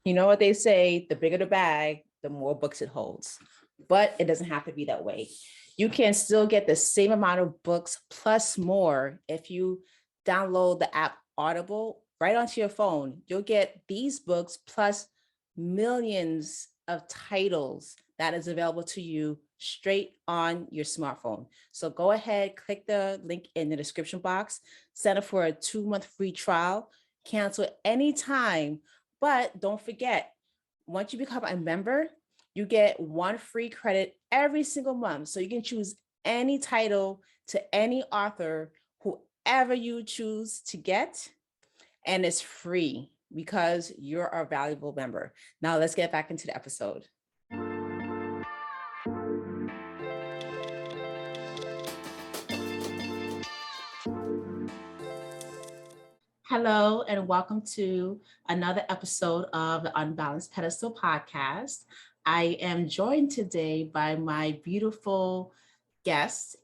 You know what they say, the bigger the bag, the more books it holds. But it doesn't have to be that way. You can still get the same amount of books plus more if you download the app Audible right onto your phone. You'll get these books plus millions of titles that is available to you straight on your smartphone. So go ahead, click the link in the description box, sign up for a 2-month free trial, cancel anytime. But don't forget, once you become a member, you get 1 free credit every single month. So you can choose any title to any author, whoever you choose to get, and it's free because you're a valuable member. Now let's get back into the episode. Hello, and welcome to another episode of the Unbalanced Pedestal podcast. I am joined today by my beautiful guest,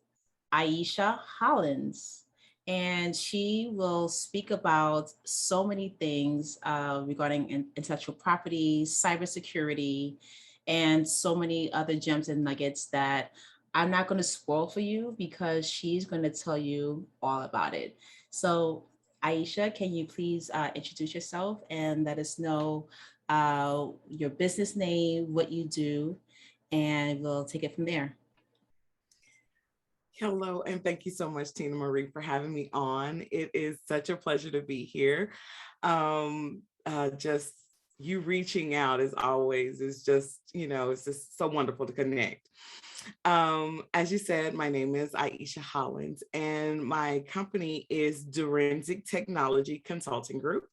Ieshea Hollins, and she will speak about so many things regarding intellectual property, cybersecurity, and so many other gems and nuggets that I'm not going to spoil for you because she's going to tell you all about it. So Ieshea, can you please introduce yourself and let us know your business name, what you do, and we'll take it from there. Hello, and thank you so much, Tina Marie, for having me on. It is such a pleasure to be here. Just you reaching out as always is just, it's just so wonderful to connect. As you said, my name is Ieshea Hollins, and my company is Direnzic Technology Consulting Group.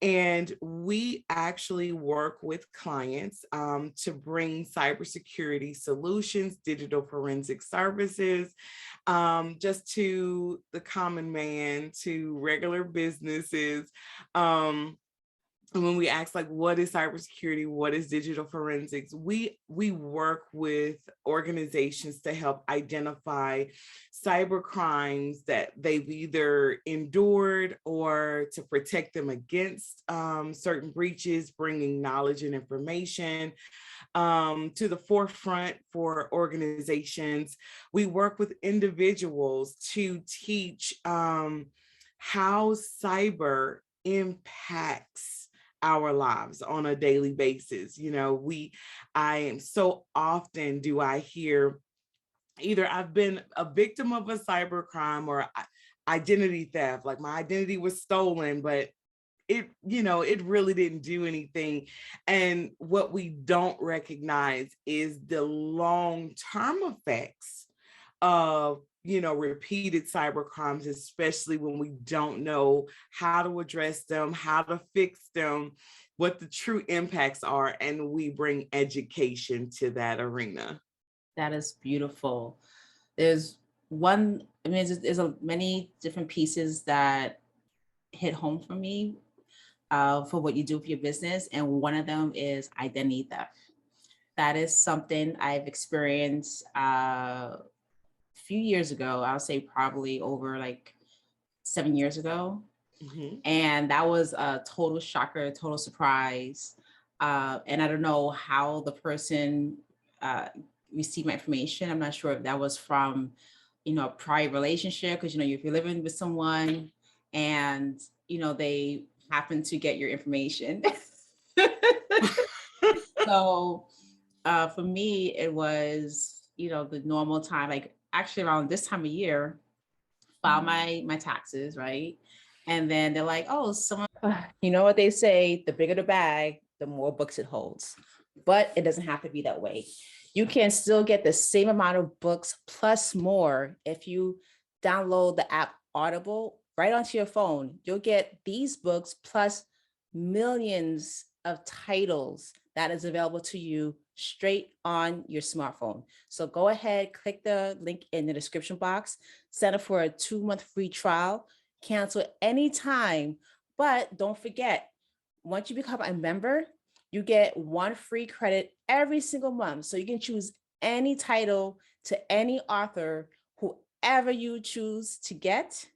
And we actually work with clients to bring cybersecurity solutions, digital forensic services, just to the common man, to regular businesses. When we ask, like, what is cybersecurity, what is digital forensics, we work with organizations to help identify cyber crimes that they've either endured or to protect them against certain breaches, bringing knowledge and information to the forefront for organizations. We work with individuals to teach how cyber impacts our lives on a daily basis. I am so often do I hear either I've been a victim of a cyber crime or identity theft, like my identity was stolen, but it really didn't do anything. And what we don't recognize is the long-term effects of repeated cyber crimes, especially when we don't know how to address them, how to fix them, what the true impacts are, and we bring education to that arena. That is beautiful. There's many different pieces that hit home for me for what you do for your business. And one of them is identity theft. That is something I've experienced few years ago. I would say probably over like 7 years ago. Mm-hmm. And that was a total shocker, total surprise. And I don't know how the person received my information. I'm not sure if that was from, a prior relationship, because, if you're living with someone and, they happen to get your information. So for me, it was, the normal time, like actually around this time of year, file my taxes, right? And then they're like, oh, someone, you know what they say, the bigger the bag, the more books it holds. But it doesn't have to be that way. You can still get the same amount of books plus more if you download the app Audible right onto your phone. You'll get these books plus millions of titles that is available to you straight on your smartphone. So go ahead, click the link in the description box, sign up for a 2-month free trial, cancel anytime. But don't forget, once you become a member, you get 1 free credit every single month. So you can choose any title to any author, whoever you choose to get,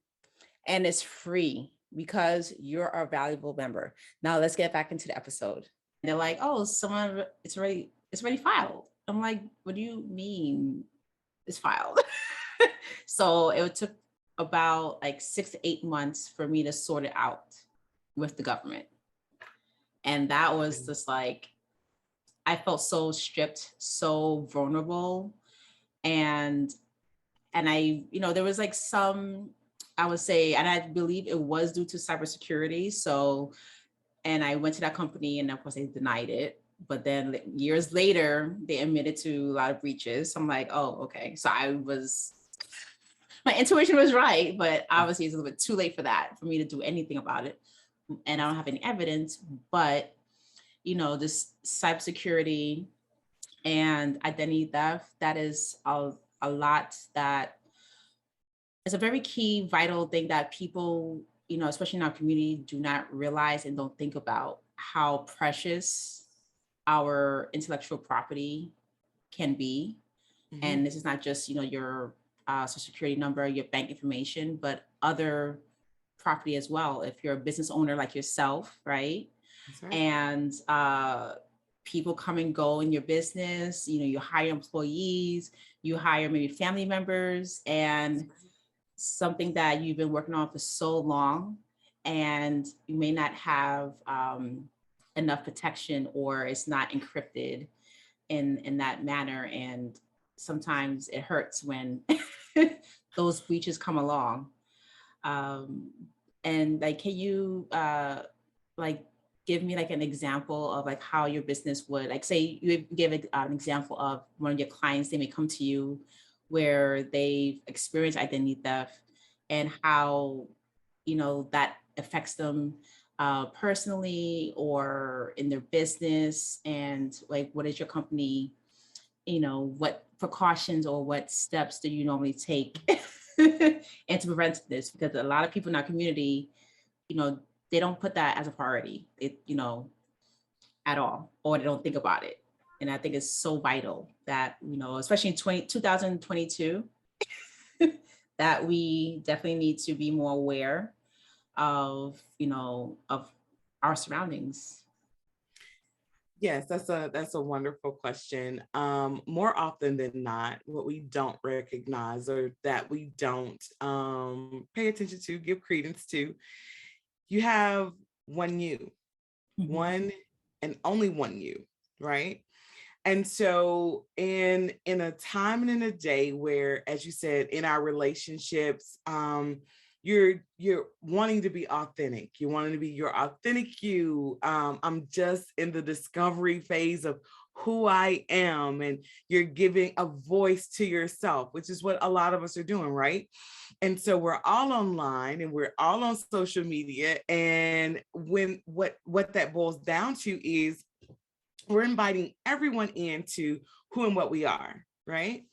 and it's free because you're a valuable member. Now let's get back into the episode. They're like, oh, it's already filed. I'm like, what do you mean it's filed? So it took about like 6 to 8 months for me to sort it out with the government. And that was just like, I felt so stripped, so vulnerable. And I, there was like some, I would say, and I believe it was due to cybersecurity. So, and I went to that company and of course they denied it. But then years later, they admitted to a lot of breaches. So I'm like, oh, okay. So my intuition was right, but obviously it's a little bit too late for me to do anything about it. And I don't have any evidence, but this cybersecurity and identity theft, that is a lot that is a very key, vital thing that people, especially in our community, do not realize and don't think about how precious our intellectual property can be. Mm-hmm. And this is not just, your social security number, your bank information, but other property as well. If you're a business owner like yourself, right? That's right. And people come and go in your business, you hire employees, you hire maybe family members, and something that you've been working on for so long, and you may not have enough protection, or it's not encrypted in that manner. And sometimes it hurts when those breaches come along. And like, can you like give me like an example of like how your business would, like, say you give an example of one of your clients, they may come to you where they've experienced identity theft, and how, that affects them personally or in their business, and like, what is your company, what precautions or what steps do you normally take and to prevent this? Because a lot of people in our community, they don't put that as a priority, at all, or they don't think about it. And I think it's so vital that, especially in 2022, that we definitely need to be more aware of, of our surroundings. Yes, that's a wonderful question. More often than not, what we don't recognize, or that we don't pay attention to, give credence to, you have one you, mm-hmm. one and only one you, right? And so in a time and in a day where, as you said, in our relationships, you're wanting to be authentic. You're wanting to be your authentic you. I'm just in the discovery phase of who I am, and you're giving a voice to yourself, which is what a lot of us are doing, right? And so we're all online and we're all on social media. And when what that boils down to is we're inviting everyone into who and what we are, right?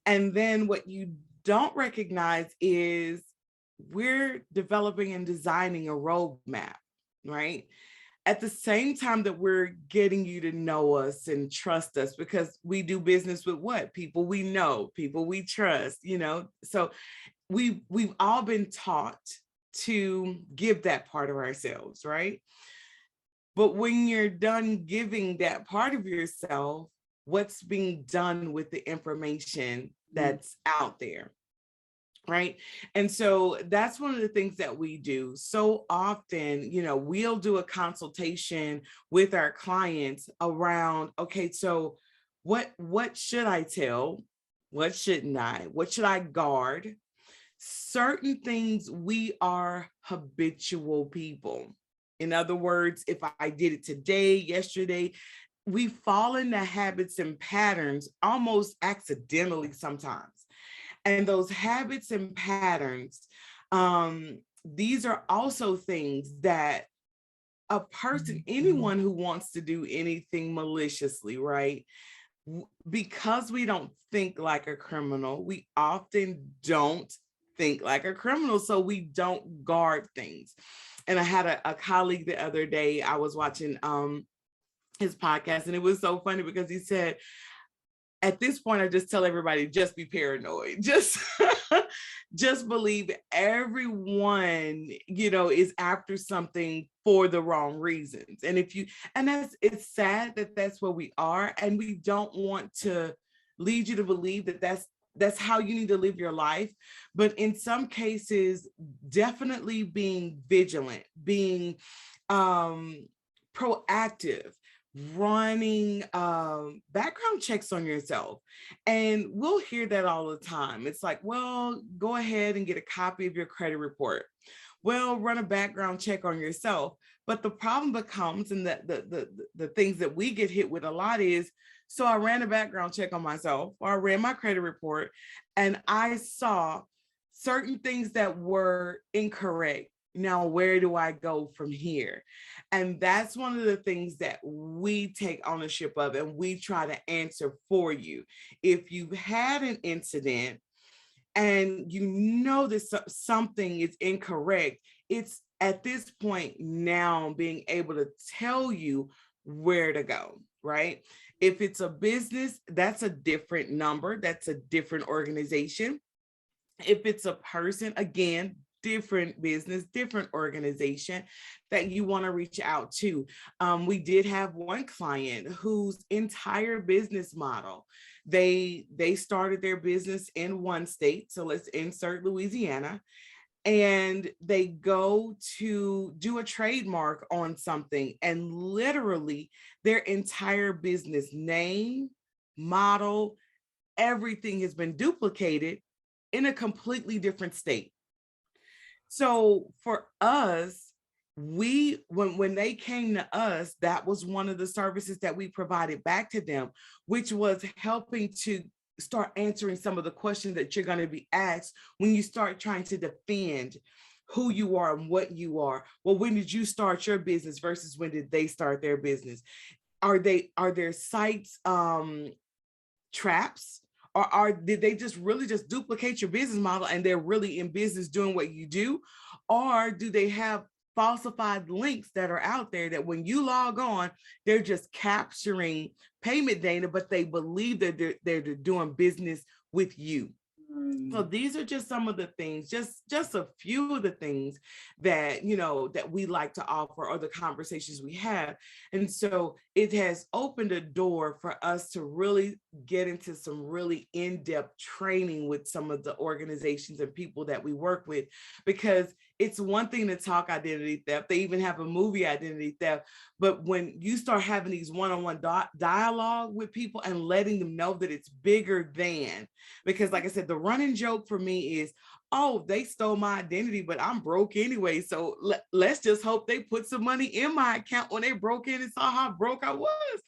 And then what you don't recognize is we're developing and designing a roadmap, right? At the same time that we're getting you to know us and trust us, because we do business with what? People we know, people we trust, So we've all been taught to give that part of ourselves, right? But when you're done giving that part of yourself, what's being done with the information that's out there, right? And so that's one of the things that we do. So often, we'll do a consultation with our clients around, okay, so what should I tell? What shouldn't I? What should I guard? Certain things, we are habitual people. In other words, if I did it today, yesterday, we fall into habits and patterns almost accidentally sometimes. And those habits and patterns, these are also things that a person, anyone who wants to do anything maliciously, right? Because we don't think like a criminal, we often don't think like a criminal, so we don't guard things. And I had a colleague the other day, I was watching his podcast, and it was so funny because he said, at this point, I just tell everybody, just be paranoid. Just just believe everyone, is after something for the wrong reasons. It's sad that that's where we are. And we don't want to lead you to believe that that's how you need to live your life. But in some cases, definitely being vigilant, being proactive, running background checks on yourself. And we'll hear that all the time. It's like, well, go ahead and get a copy of your credit report. Well, run a background check on yourself. But the problem becomes, and the things that we get hit with a lot is, so I ran a background check on myself, or I ran my credit report, and I saw certain things that were incorrect. Now, where do I go from here? And that's one of the things that we take ownership of, and we try to answer for you. If you've had an incident and you know that something is incorrect, it's at this point now being able to tell you where to go, right? If it's a business, that's a different number, that's a different organization. If it's a person, again, different business, different organization that you want to reach out to. We did have one client whose entire business model, they started their business in one state, so let's insert Louisiana, and they go to do a trademark on something, and literally their entire business name, model, everything has been duplicated in a completely different state. So for us, when they came to us, that was one of the services that we provided back to them, which was helping to start answering some of the questions that you're going to be asked when you start trying to defend who you are and what you are. Well, when did you start your business versus when did they start their business? Are their sites traps? Or did they just really just duplicate your business model and they're really in business doing what you do? Or do they have falsified links that are out there that when you log on, they're just capturing payment data, but they believe that they're doing business with you? So these are just some of the things, just a few of the things that, that we like to offer, or the conversations we have. And so it has opened a door for us to really get into some really in-depth training with some of the organizations and people that we work with, because it's one thing to talk identity theft. They even have a movie, Identity Theft. But when you start having these one-on-one dialogue with people and letting them know that it's bigger than, because like I said, the running joke for me is, oh, they stole my identity, but I'm broke anyway. So let's just hope they put some money in my account when they broke in and saw how broke I was.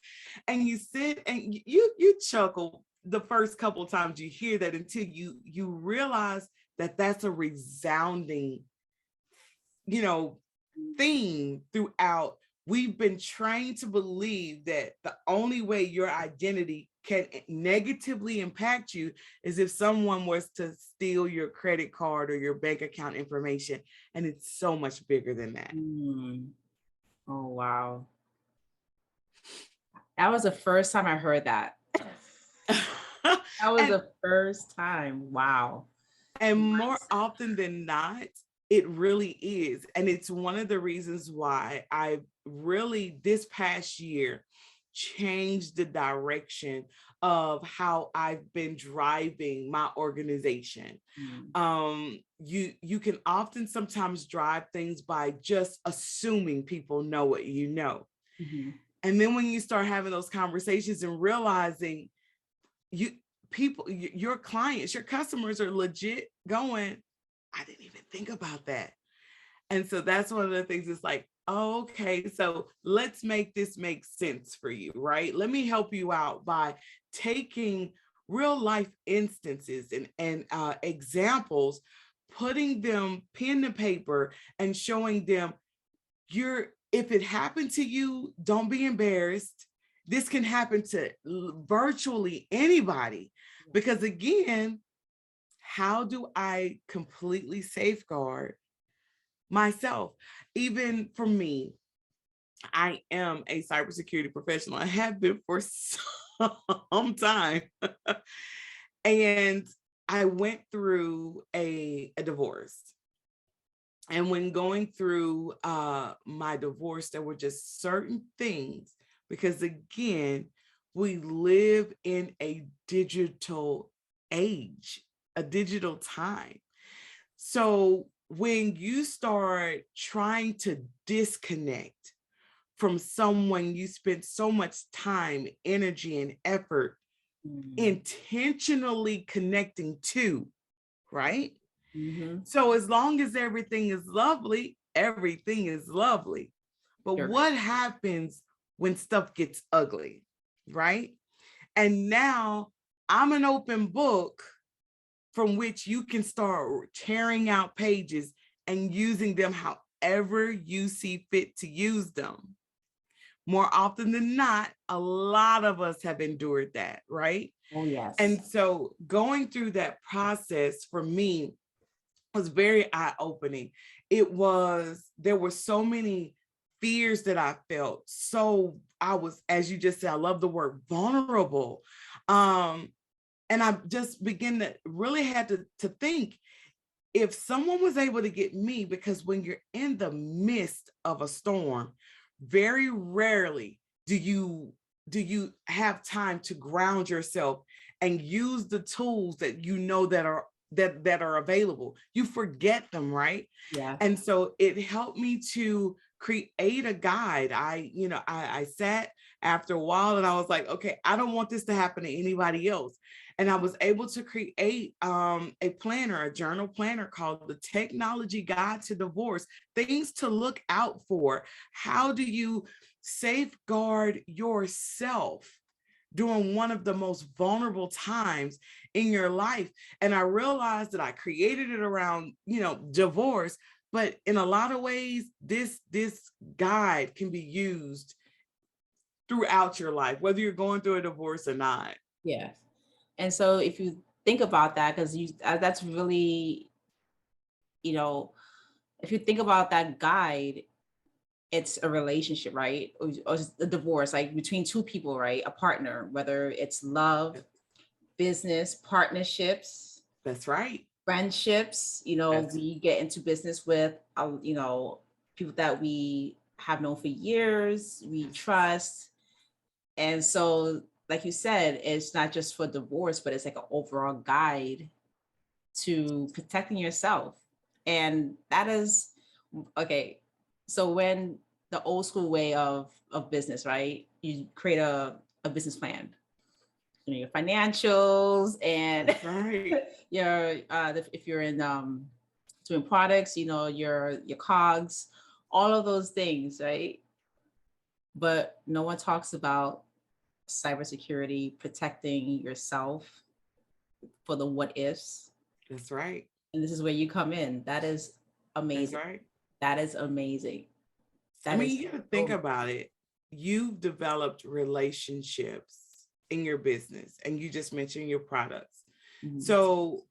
And you sit and you chuckle the first couple of times you hear that, until you realize that that's a resounding theme throughout. We've been trained to believe that the only way your identity can negatively impact you is if someone was to steal your credit card or your bank account information. And it's so much bigger than that. Oh, wow. That was the first time I heard that. That was the first time. Wow. And more often than not, it really is. And it's one of the reasons why I really, this past year, changed the direction of how I've been driving my organization. You can often sometimes drive things by just assuming people know what you know. And then when you start having those conversations and realizing your clients, your customers are legit going, I didn't even think about that. And so that's one of the things. It's like, oh, okay, so let's make this make sense for you, right? Let me help you out by taking real life instances and examples, putting them pen to paper and showing them if it happened to you, don't be embarrassed. This can happen to virtually anybody. Because again, how do I completely safeguard myself? Even for me, I am a cybersecurity professional. I have been for some time. And I went through a divorce. And when going through my divorce, there were just certain things, because again, we live in a digital age, a digital time. So when you start trying to disconnect from someone you spent so much time, energy, and effort intentionally connecting to, right? Mm-hmm. So as long as everything is lovely, everything is lovely. But Sure. what happens when stuff gets ugly, right? And now I'm an open book from which you can start tearing out pages and using them however you see fit to use them. More often than not, a lot of us have endured that, right? Oh, yes. And so going through that process for me was very eye-opening. There were so many fears that I felt. So I was, as you just said, I love the word vulnerable. And I just began to really had to think, if someone was able to get me, because when you're in the midst of a storm, very rarely do you have time to ground yourself and use the tools that you know that are available. You forget them, right? Yeah. And so it helped me to create a guide. I sat after a while and I was like, okay, I don't want this to happen to anybody else. And I was able to create a planner, a journal planner called The Technology Guide to Divorce, things to look out for. How do you safeguard yourself during one of the most vulnerable times in your life? And I realized that I created it around, divorce, but in a lot of ways, this guide can be used throughout your life, whether you're going through a divorce or not. Yes. And so if you think about that, because that's really, you know, if you think about that guide, it's a relationship, right? Or just a divorce, like between two people, right? A partner, whether it's love, business, partnerships, That's right. friendships, That's we get into business with, people that we have known for years, we trust. And so, like you said, it's not just for divorce, but it's like an overall guide to protecting yourself. And that is okay. So when the old school way of business, right? You create a business plan, your financials and right. your if you're in doing products, your cogs, all of those things, right? But no one talks about cybersecurity, protecting yourself for the what ifs. That's right. And this is where you come in. That is That's amazing. right. That is amazing. I That mean, is you gotta think so about it. You've developed relationships in your business, and you just mentioned your products. mhm. So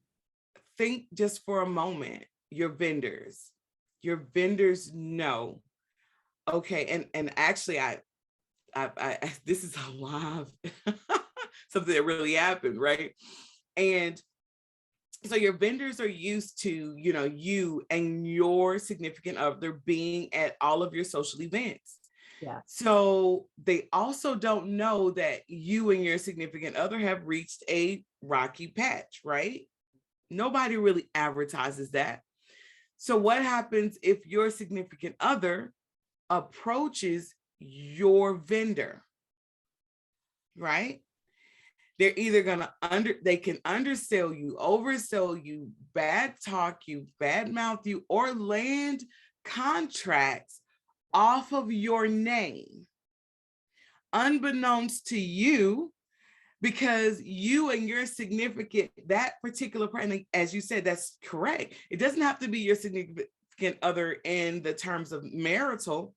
think just for a moment, your vendors. Your vendors know. Okay, and actually, I this is a live something that really happened, right? And so your vendors are used to, you and your significant other being at all of your social events. Yeah. So they also don't know that you and your significant other have reached a rocky patch, right? Nobody really advertises that. So what happens if your significant other approaches your vendor, right? They're either they can undersell you, oversell you, bad talk you, bad mouth you, or land contracts off of your name, unbeknownst to you, because you and your significant, that particular partner, as you said, that's correct. It doesn't have to be your significant other in the terms of marital.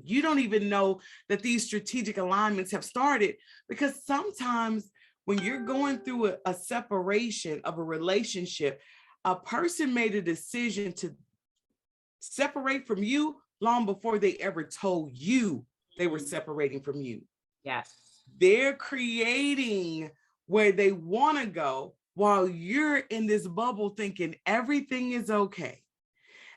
You don't even know that these strategic alignments have started, because sometimes when you're going through a separation of a relationship, a person made a decision to separate from you long before they ever told you they were separating from you. Yes. They're creating where they want to go while you're in this bubble thinking everything is okay.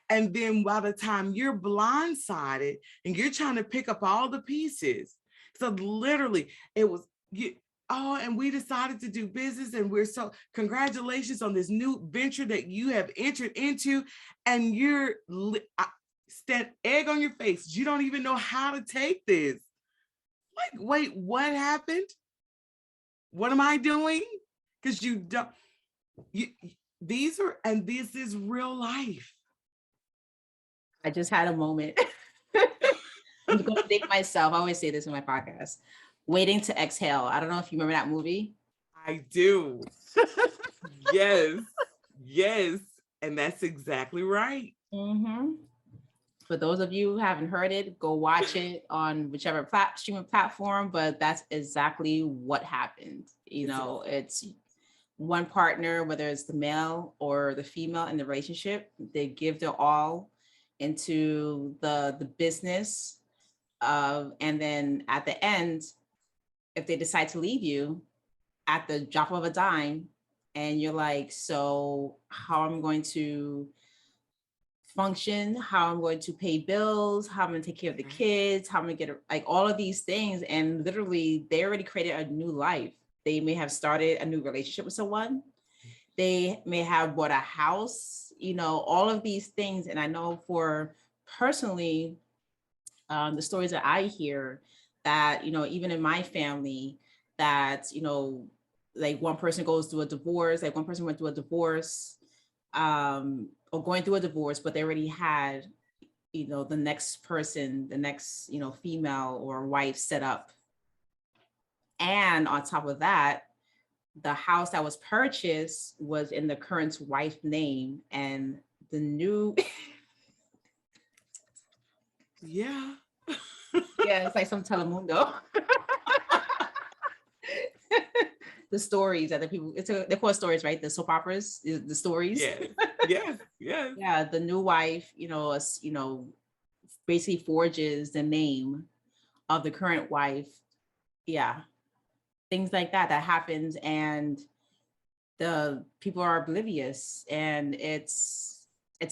And then by the time you're blindsided and you're trying to pick up all the pieces, so literally it was you. Oh, and we decided to do business, and we're so congratulations on this new venture that you have entered into, and you're stand egg on your face. You don't even know how to take this. Like, wait, what happened? What am I doing? Because you don't. You these are, and this is real life. I just had a moment. I'm going to date myself. I always say this in my podcast. Waiting to Exhale. I don't know if you remember that movie. I do. Yes. Yes. And that's exactly right. Mm-hmm. For those of you who haven't heard it, go watch it on whichever streaming platform. But that's exactly what happened. You know, it's one partner, whether it's the male or the female in the relationship, they give their all into the business. And then at the end, if they decide to leave you at the drop of a dime, and you're like, so how am I going to function, how I'm going to pay bills, how I'm going to take care of the kids, how I'm going to get like all of these things. And literally they already created a new life. They may have started a new relationship with someone. They may have bought a house, you know, all of these things. And I know for personally, the stories that I hear that, you know, even in my family that, you know, like one person goes through a divorce, like one person went through a divorce, or going through a divorce, but they already had, you know, the next person, the next, you know, female or wife set up. And on top of that, the house that was purchased was in the current wife's name, and the new Yeah. yeah, it's like some Telemundo. The stories that the people, they're called stories, right? The soap operas, the stories. Yes. Yes. Yes. Yeah, the new wife, you know, basically forges the name of the current wife. Yeah, things like that happens, and the people are oblivious, and it's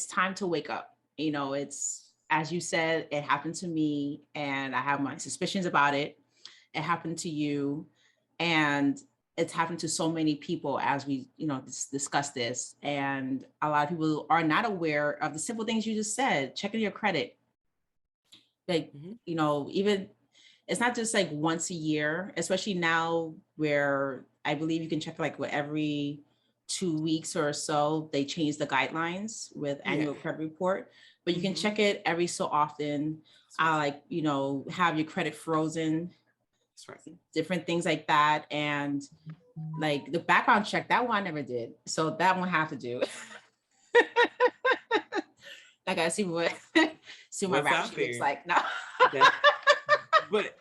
time to wake up. You know, it's, as you said, it happened to me, and I have my suspicions about it. It happened to you, and it's happened to so many people as we, you know, discuss this. And a lot of people are not aware of the simple things you just said. Checking your credit, like, you know, even it's not just like once a year, especially now where I believe you can check like what every 2 weeks or so. They change the guidelines with annual credit report, but you can check it every so often. Like, you know, have your credit frozen. That's right. Different things like that. And like the background check, that one I never did. So that one I have to do. I gotta see what my rap sheet looks like. No. But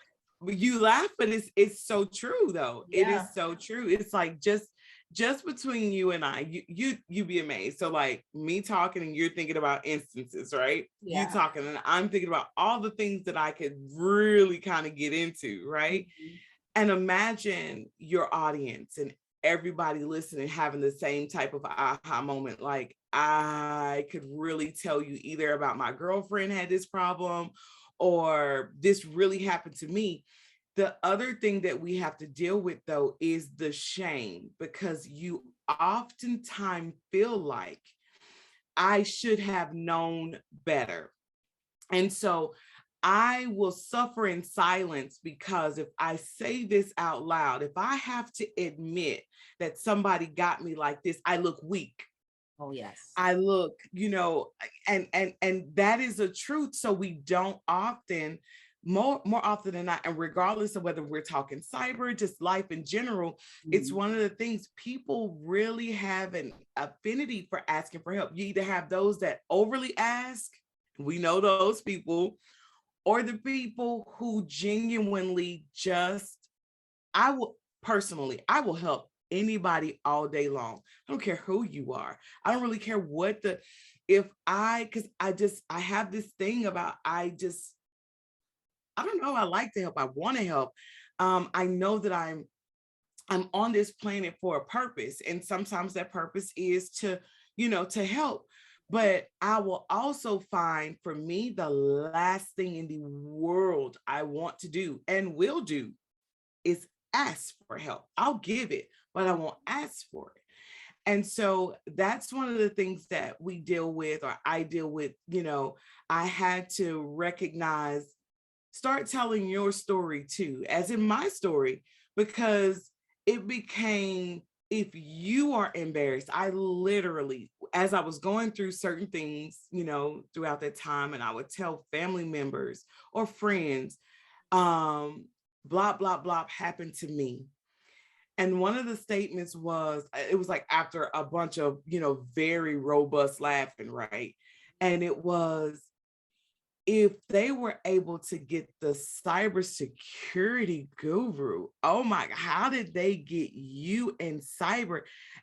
you laugh, but it's so true though. Yeah. It is so true. It's like just between you and I, you be amazed. So like me talking and you're thinking about instances, right? Yeah. You talking and I'm thinking about all the things that I could really kind of get into, right? Mm-hmm. And imagine your audience and everybody listening having the same type of aha moment. Like, I could really tell you either about my girlfriend had this problem or this really happened to me. The other thing that we have to deal with though is the shame, because you oftentimes feel like I should have known better. And so I will suffer in silence, because if I say this out loud, if I have to admit that somebody got me like this, I look weak. Oh, yes. I look, you know, and that is a truth. So we don't often, more often than not, and regardless of whether we're talking cyber, just life in general, it's one of the things people really have an affinity for asking for help. You either have those that overly ask, we know those people, or the people who genuinely just, I will help anybody all day long. I don't care who you are. I don't really care what because I have this thing about, I don't know, I like to help. I want to help. I know that I'm I'm on this planet for a purpose. And sometimes that purpose is to, to help. But I will also find, for me, the last thing in the world I want to do and will do is ask for help. I'll give it, but I won't ask for it. And so that's one of the things that we deal with, or I deal with. I had to recognize, start telling your story too, as in my story, because it became, if you are embarrassed, I literally, as I was going through certain things, throughout that time, and I would tell family members or friends, blah, blah, blah happened to me. And one of the statements was, it was like after a bunch of, very robust laughing, right? And it was, if they were able to get the cybersecurity guru, oh my, how did they get you in cyber?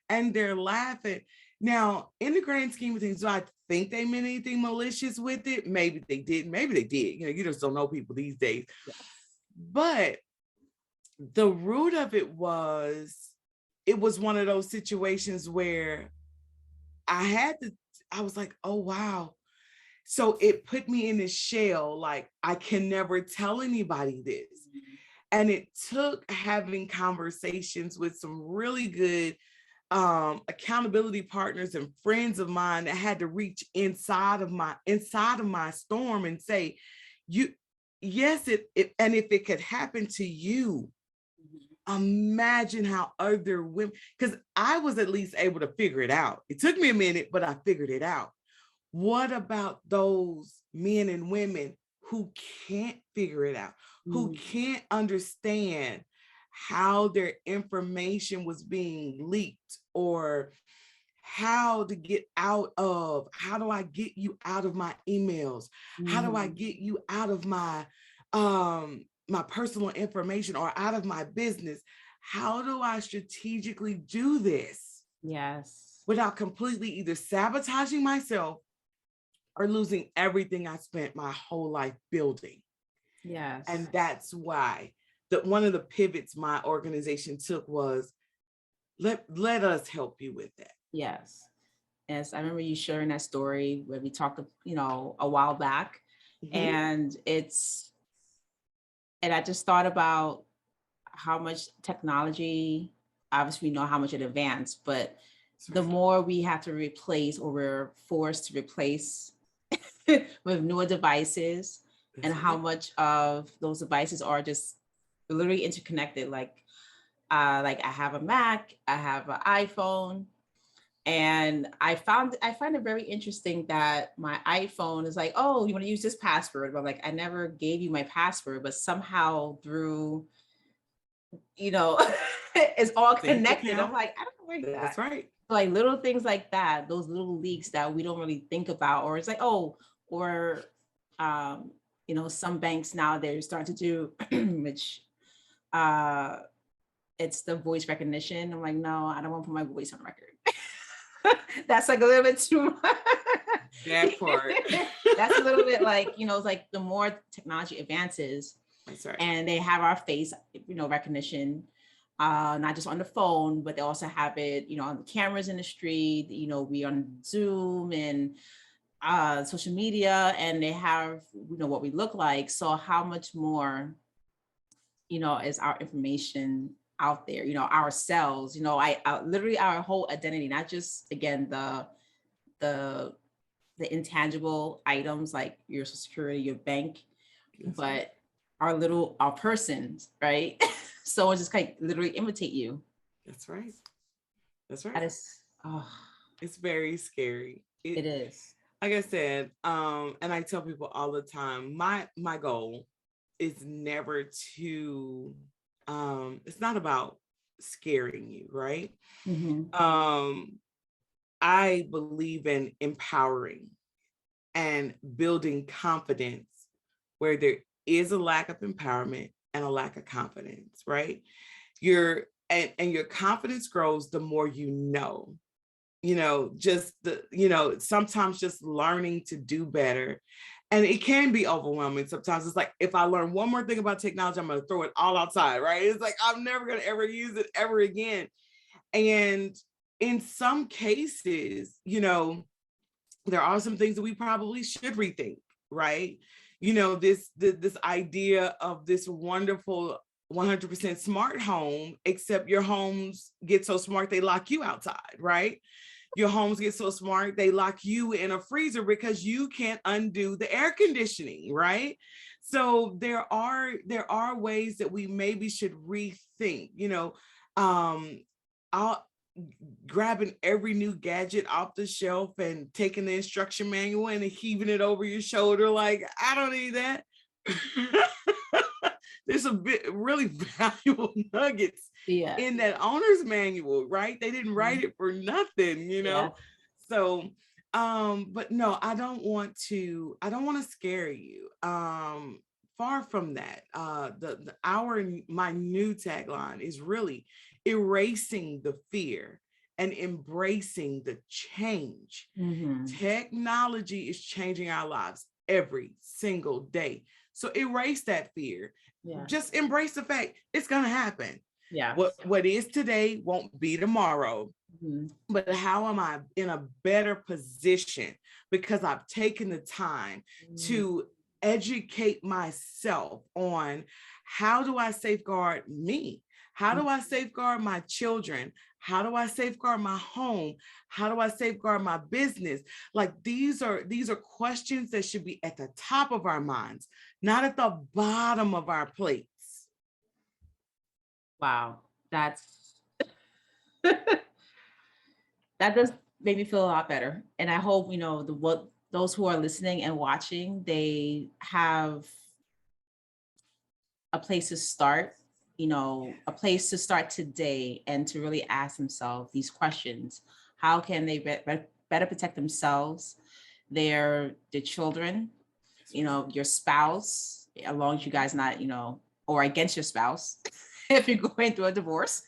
And they're laughing. Now, in the grand scheme of things, do I think they meant anything malicious with it? Maybe they didn't. Maybe they did. You just don't know people these days. Yeah. But the root of it was one of those situations where I was like, oh, wow. So it put me in this shell, like I can never tell anybody this. And it took having conversations with some really good accountability partners and friends of mine that had to reach inside of my storm and say, yes, and if it could happen to you, imagine how other women, because I was at least able to figure it out. It took me a minute, but I figured it out. What about those men and women who can't figure it out, who can't understand how their information was being leaked, or how to get out of, how do I get you out of my emails? How do I get you out of my my personal information or out of my business? How do I strategically do this? Yes. Without completely either sabotaging myself or losing everything I spent my whole life building. Yes. And that's why one of the pivots my organization took was, let us help you with that. Yes. Yes. I remember you sharing that story where we talked, a while back. And I just thought about how much technology, obviously we know how much it advanced, but the more we have to replace, or we're forced to replace with newer devices, and how much of those devices are just literally interconnected. Like I have a Mac, I have an iPhone, and I find it very interesting that my iPhone is like, oh, you want to use this password? But I'm like, I never gave you my password, but somehow through, it's all connected. I'm like, I don't know where that's right. Like little things like that, those little leaks that we don't really think about, or it's like, oh, or some banks now they're starting to do, which it's the voice recognition. I'm like, no, I don't want to put my voice on record. That's like a little bit too much. That part. That's a little bit like, it's like the more technology advances, that's right, and they have our face, recognition, not just on the phone, but they also have it, on the cameras in the street, we on Zoom and social media, and they have, what we look like. So how much more, is our information out there, ourselves, I literally our whole identity, not just, again, the intangible items like your social security, your bank, but our persons, right? Someone just literally imitate you. That's right. That's right. That is, it's very scary. It is. Like I said, and I tell people all the time, my goal is never to, it's not about scaring you, right? I believe in empowering and building confidence where there is a lack of empowerment and a lack of confidence, right? Your confidence grows the more just sometimes just learning to do better And it can be overwhelming sometimes. It's like, if I learn one more thing about technology, I'm going to throw it all outside, right? It's like, I'm never going to ever use it ever again. And in some cases, there are some things that we probably should rethink, right? This idea of this wonderful 100% smart home, except your homes get so smart they lock you outside, right? Your homes get so smart they lock you in a freezer because you can't undo the air conditioning, right? So there are ways that we maybe should rethink, I'll grabbing every new gadget off the shelf and taking the instruction manual and heaving it over your shoulder like, I don't need that. There's a bit really valuable nuggets in that owner's manual, right? They didn't write it for nothing, So but no, I don't want to scare you. Far from that. My new tagline is really erasing the fear and embracing the change. Technology is changing our lives every single day. So erase that fear. Just embrace the fact it's going to happen. What is today won't be tomorrow. But how am I in a better position because I've taken the time to educate myself on how do I safeguard me? How do I safeguard my children? How do I safeguard my home? How do I safeguard my business? Like, these are questions that should be at the top of our minds, not at the bottom of our plates. Wow, that does make me feel a lot better. And I hope, those who are listening and watching, they have a place to start, a place to start today and to really ask themselves these questions. How can they better protect themselves, their children, your spouse, as long as you guys not, or against your spouse, if you're going through a divorce,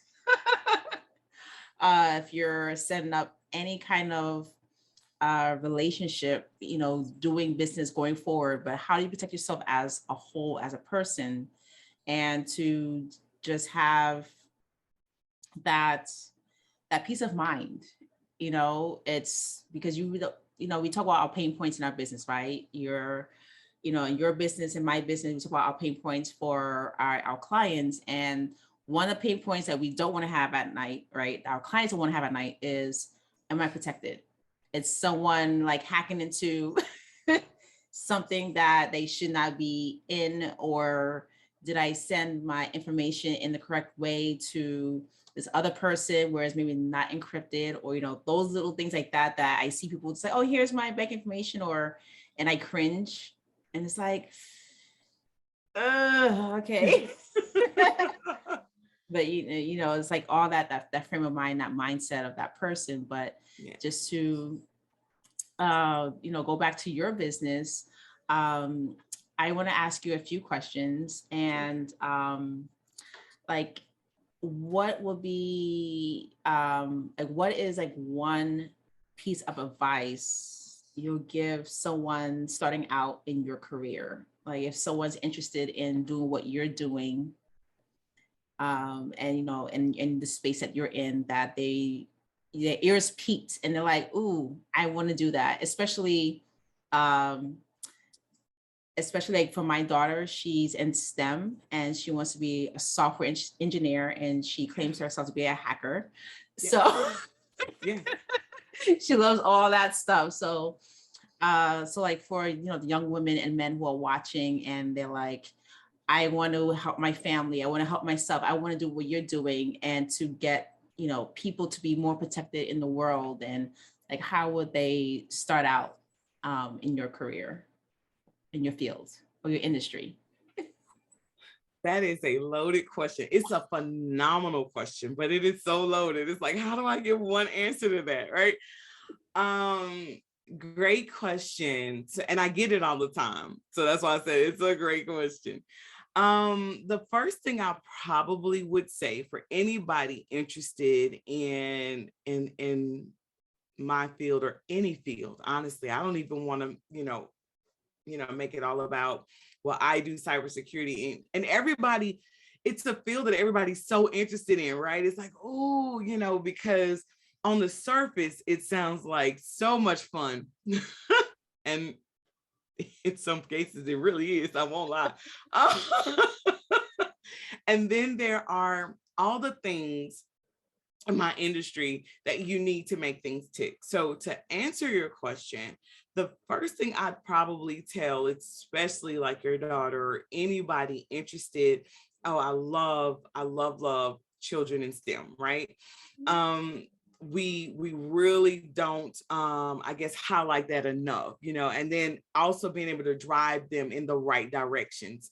if you're setting up any kind of relationship, doing business going forward, but how do you protect yourself as a whole, as a person, and to just have that peace of mind. It's because we talk about our pain points in our business, right? In your business and my business, we talk about our pain points for our clients. And one of the pain points that we don't want to have at night, right? Our clients don't want to have at night is, am I protected? It's someone like hacking into something that they should not be in, or did I send my information in the correct way to this other person, whereas maybe not encrypted, or, those little things like that I see people say, oh, here's my bank information, and I cringe. And it's like, okay. But, it's like all that frame of mind, that mindset of that person. But just to, go back to your business, I want to ask you a few questions, and like, what will be what is like one piece of advice you'll give someone starting out in your career? Like, if someone's interested in doing what you're doing, and in the space that you're in, that their ears peaked and they're like, ooh, I want to do that, especially like for my daughter, she's in STEM and she wants to be a software engineer, and she claims herself to be a hacker. So she loves all that stuff. So like for, the young women and men who are watching and they're like, I want to help my family, I want to help myself, I want to do what you're doing, and to get, people to be more protected in the world, and like, how would they start out in your career, in your field or your industry? That is a loaded question. It's a phenomenal question, but it is so loaded. It's like, how do I give one answer to that, right? Great question. And I get it all the time. So that's why I said it's a great question. The first thing I probably would say for anybody interested in my field or any field, honestly, I don't even want to, make it all about, well, I do cybersecurity, and everybody, it's a field that everybody's so interested in, right? It's like, oh, because on the surface, it sounds like so much fun. And in some cases, it really is, I won't lie. And then there are all the things in my industry that you need to make things tick. So to answer your question, the first thing I'd probably tell, especially like your daughter or anybody interested, oh, I love children in STEM, right? We really don't, I guess, highlight that enough, and then also being able to drive them in the right directions.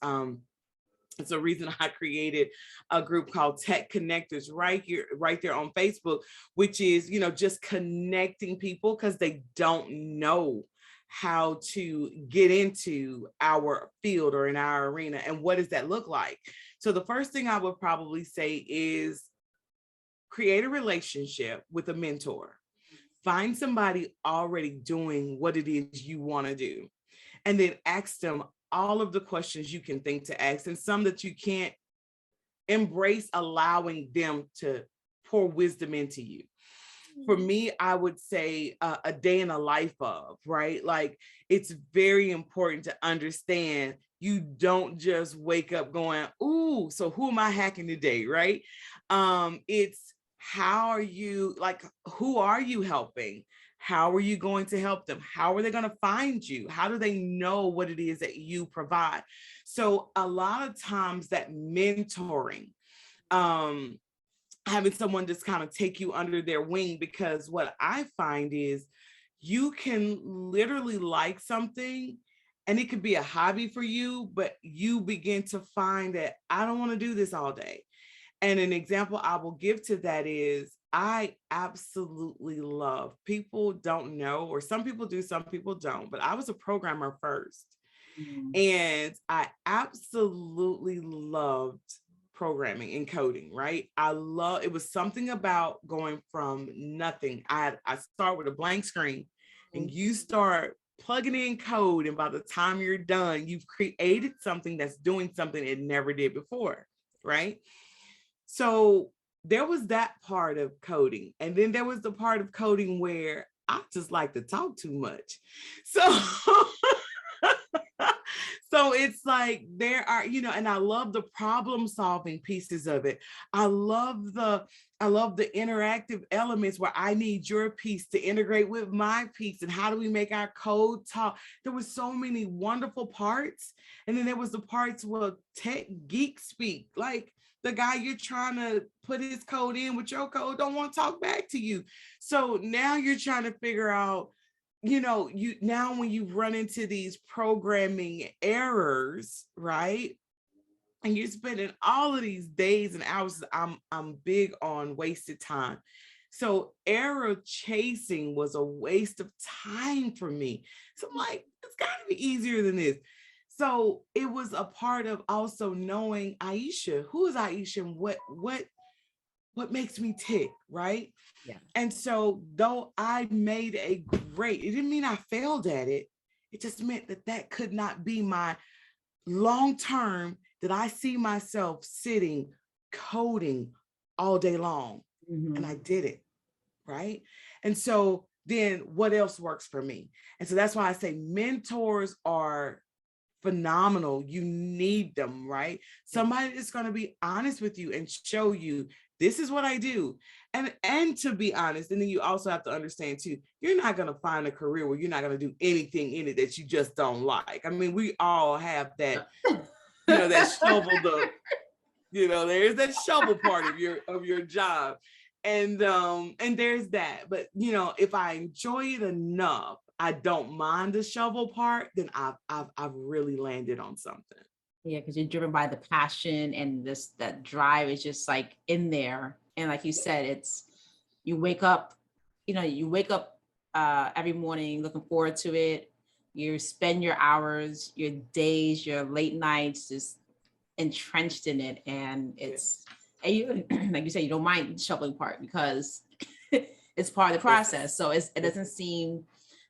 It's a reason I created a group called Tech Connectors right there on Facebook, which is, just connecting people because they don't know how to get into our field or in our arena. And what does that look like? So the first thing I would probably say is create a relationship with a mentor. Find somebody already doing what it is you want to do, and then ask them all of the questions you can think to ask, and some that you can't. Embrace allowing them to pour wisdom into you. For me, I would say a day in the life of, right? Like, it's very important to understand you don't just wake up going, ooh, so who am I hacking today, right? It's how are you, like, who are you helping? How are you going to help them? How are they going to find you? How do they know what it is that you provide? So a lot of times that mentoring, having someone just kind of take you under their wing, because what I find is you can literally like something and it could be a hobby for you, but you begin to find that I don't want to do this all day. And an example I will give to that is I absolutely love, people don't know, or some people do, some people don't, but I was a programmer first. And I absolutely loved programming and coding, right? It was something about going from nothing. I start with a blank screen and you start plugging in code, and by the time you're done, you've created something that's doing something it never did before, right? So there was that part of coding. And then there was the part of coding where I just like to talk too much. So so it's like there are, and I love the problem solving pieces of it. I love the interactive elements where I need your piece to integrate with my piece, and how do we make our code talk? There were so many wonderful parts. And then there was the parts where tech geek speak, like the guy you're trying to put his code in with your code don't want to talk back to you. So now you're trying to figure out, now when you run into these programming errors, right? And you're spending all of these days and hours, I'm big on wasted time. So error chasing was a waste of time for me. So I'm like, it's gotta be easier than this. So it was a part of also knowing Ieshea, who is Ieshea, and what makes me tick, right? Yeah. And so though I made it didn't mean I failed at it. It just meant that could not be my long term, that I see myself sitting coding all day long. And I did it, right? And so then what else works for me? And so that's why I say mentors are phenomenal. You need them, right? Somebody is going to be honest with you and show you, this is what I do. And to be honest, and then you also have to understand too, you're not going to find a career where you're not going to do anything in it that you just don't like. I mean, we all have that, that shovel, there's that shovel part of your job. And there's that. But if I enjoy it enough, I don't mind the shovel part, then I've really landed on something. Yeah, because you're driven by the passion, and that drive is just like in there. And like you said, you wake up every morning looking forward to it. You spend your hours, your days, your late nights just entrenched in it. And and you, like you said, you don't mind the shoveling part because it's part of the process. So it doesn't seem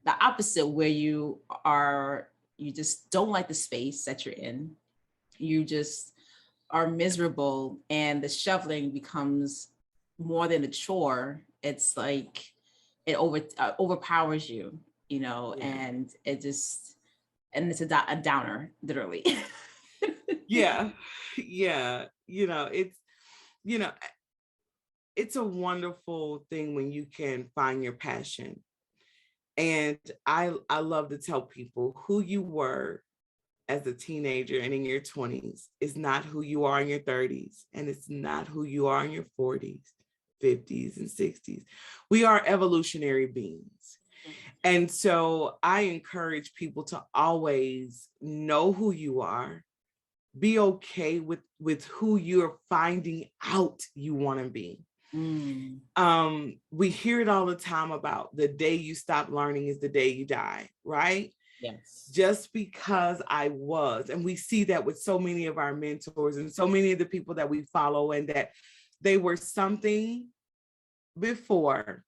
the opposite, where you are, You just don't like the space that you're in. You just are miserable, and the shoveling becomes more than a chore. It's like it overpowers you, and it's a downer, literally. Yeah. Yeah. You know, it's a wonderful thing when you can find your passion. And I love to tell people who you were as a teenager and in your 20s is not who you are in your 30s, and it's not who you are in your 40s, 50s, and 60s. We are evolutionary beings. And so I encourage people to always know who you are, be okay with who you're finding out you want to be. We hear it all the time about the day you stop learning is the day you die, right? Yes. Just because and we see that with so many of our mentors and so many of the people that we follow, and that they were something before.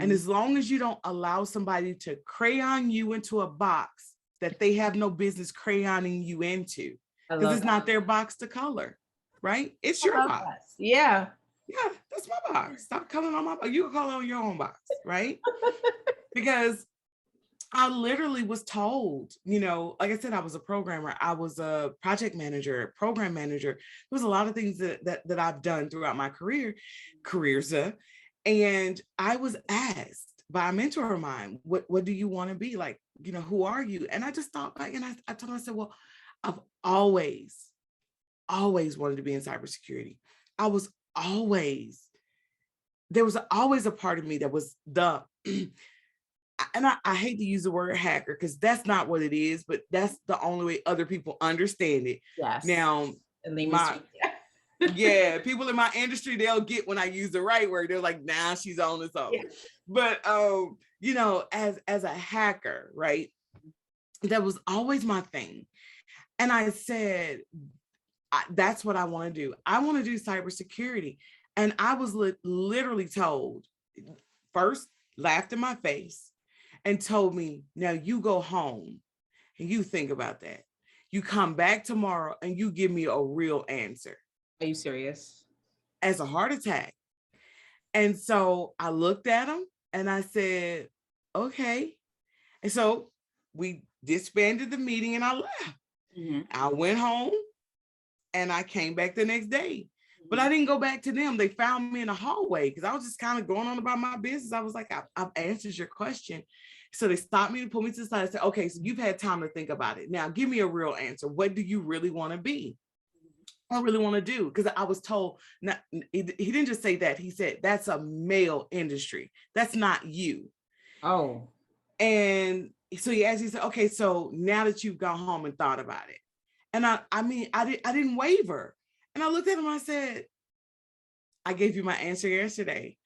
And as long as you don't allow somebody to crayon you into a box that they have no business crayoning you into, because it's not their box to color, right? It's your box. That. Yeah. Yeah, that's my box. Stop coloring on my box. You can color on your own box, right? Because I literally was told, like I said, I was a programmer, I was a project manager, program manager. There was a lot of things that I've done throughout my careers. And I was asked by a mentor of mine, what do you want to be? Like, who are you? And I just thought back, and I told him, I said, well, I've always wanted to be in cybersecurity. There was always a part of me that was and I hate to use the word hacker because that's not what it is, but that's the only way other people understand it. Yes. Now, people in my industry, they'll get when I use the right word. They're like, nah, she's on this own. Yeah. But, as a hacker, right, that was always my thing. And I said, that's what I want to do. I want to do cybersecurity. And I was literally told, first laughed in my face and told me, now you go home and you think about that. You come back tomorrow and you give me a real answer. Are you serious? As a heart attack. And so I looked at him and I said, okay. And so we disbanded the meeting and I left. I went home and I came back the next day. But I didn't go back to them. They found me in a hallway because I was just kind of going on about my business. I was like, I've answered your question. So they stopped me and pulled me to the side and said, okay, so you've had time to think about it. Now give me a real answer. What do you really want to be? I really want to do? Because I was told, he didn't just say that. He said, that's a male industry. That's not you. Oh. And so he said, okay, so now that you've gone home and thought about it. And I didn't waver. And I looked at him, I said, I gave you my answer yesterday.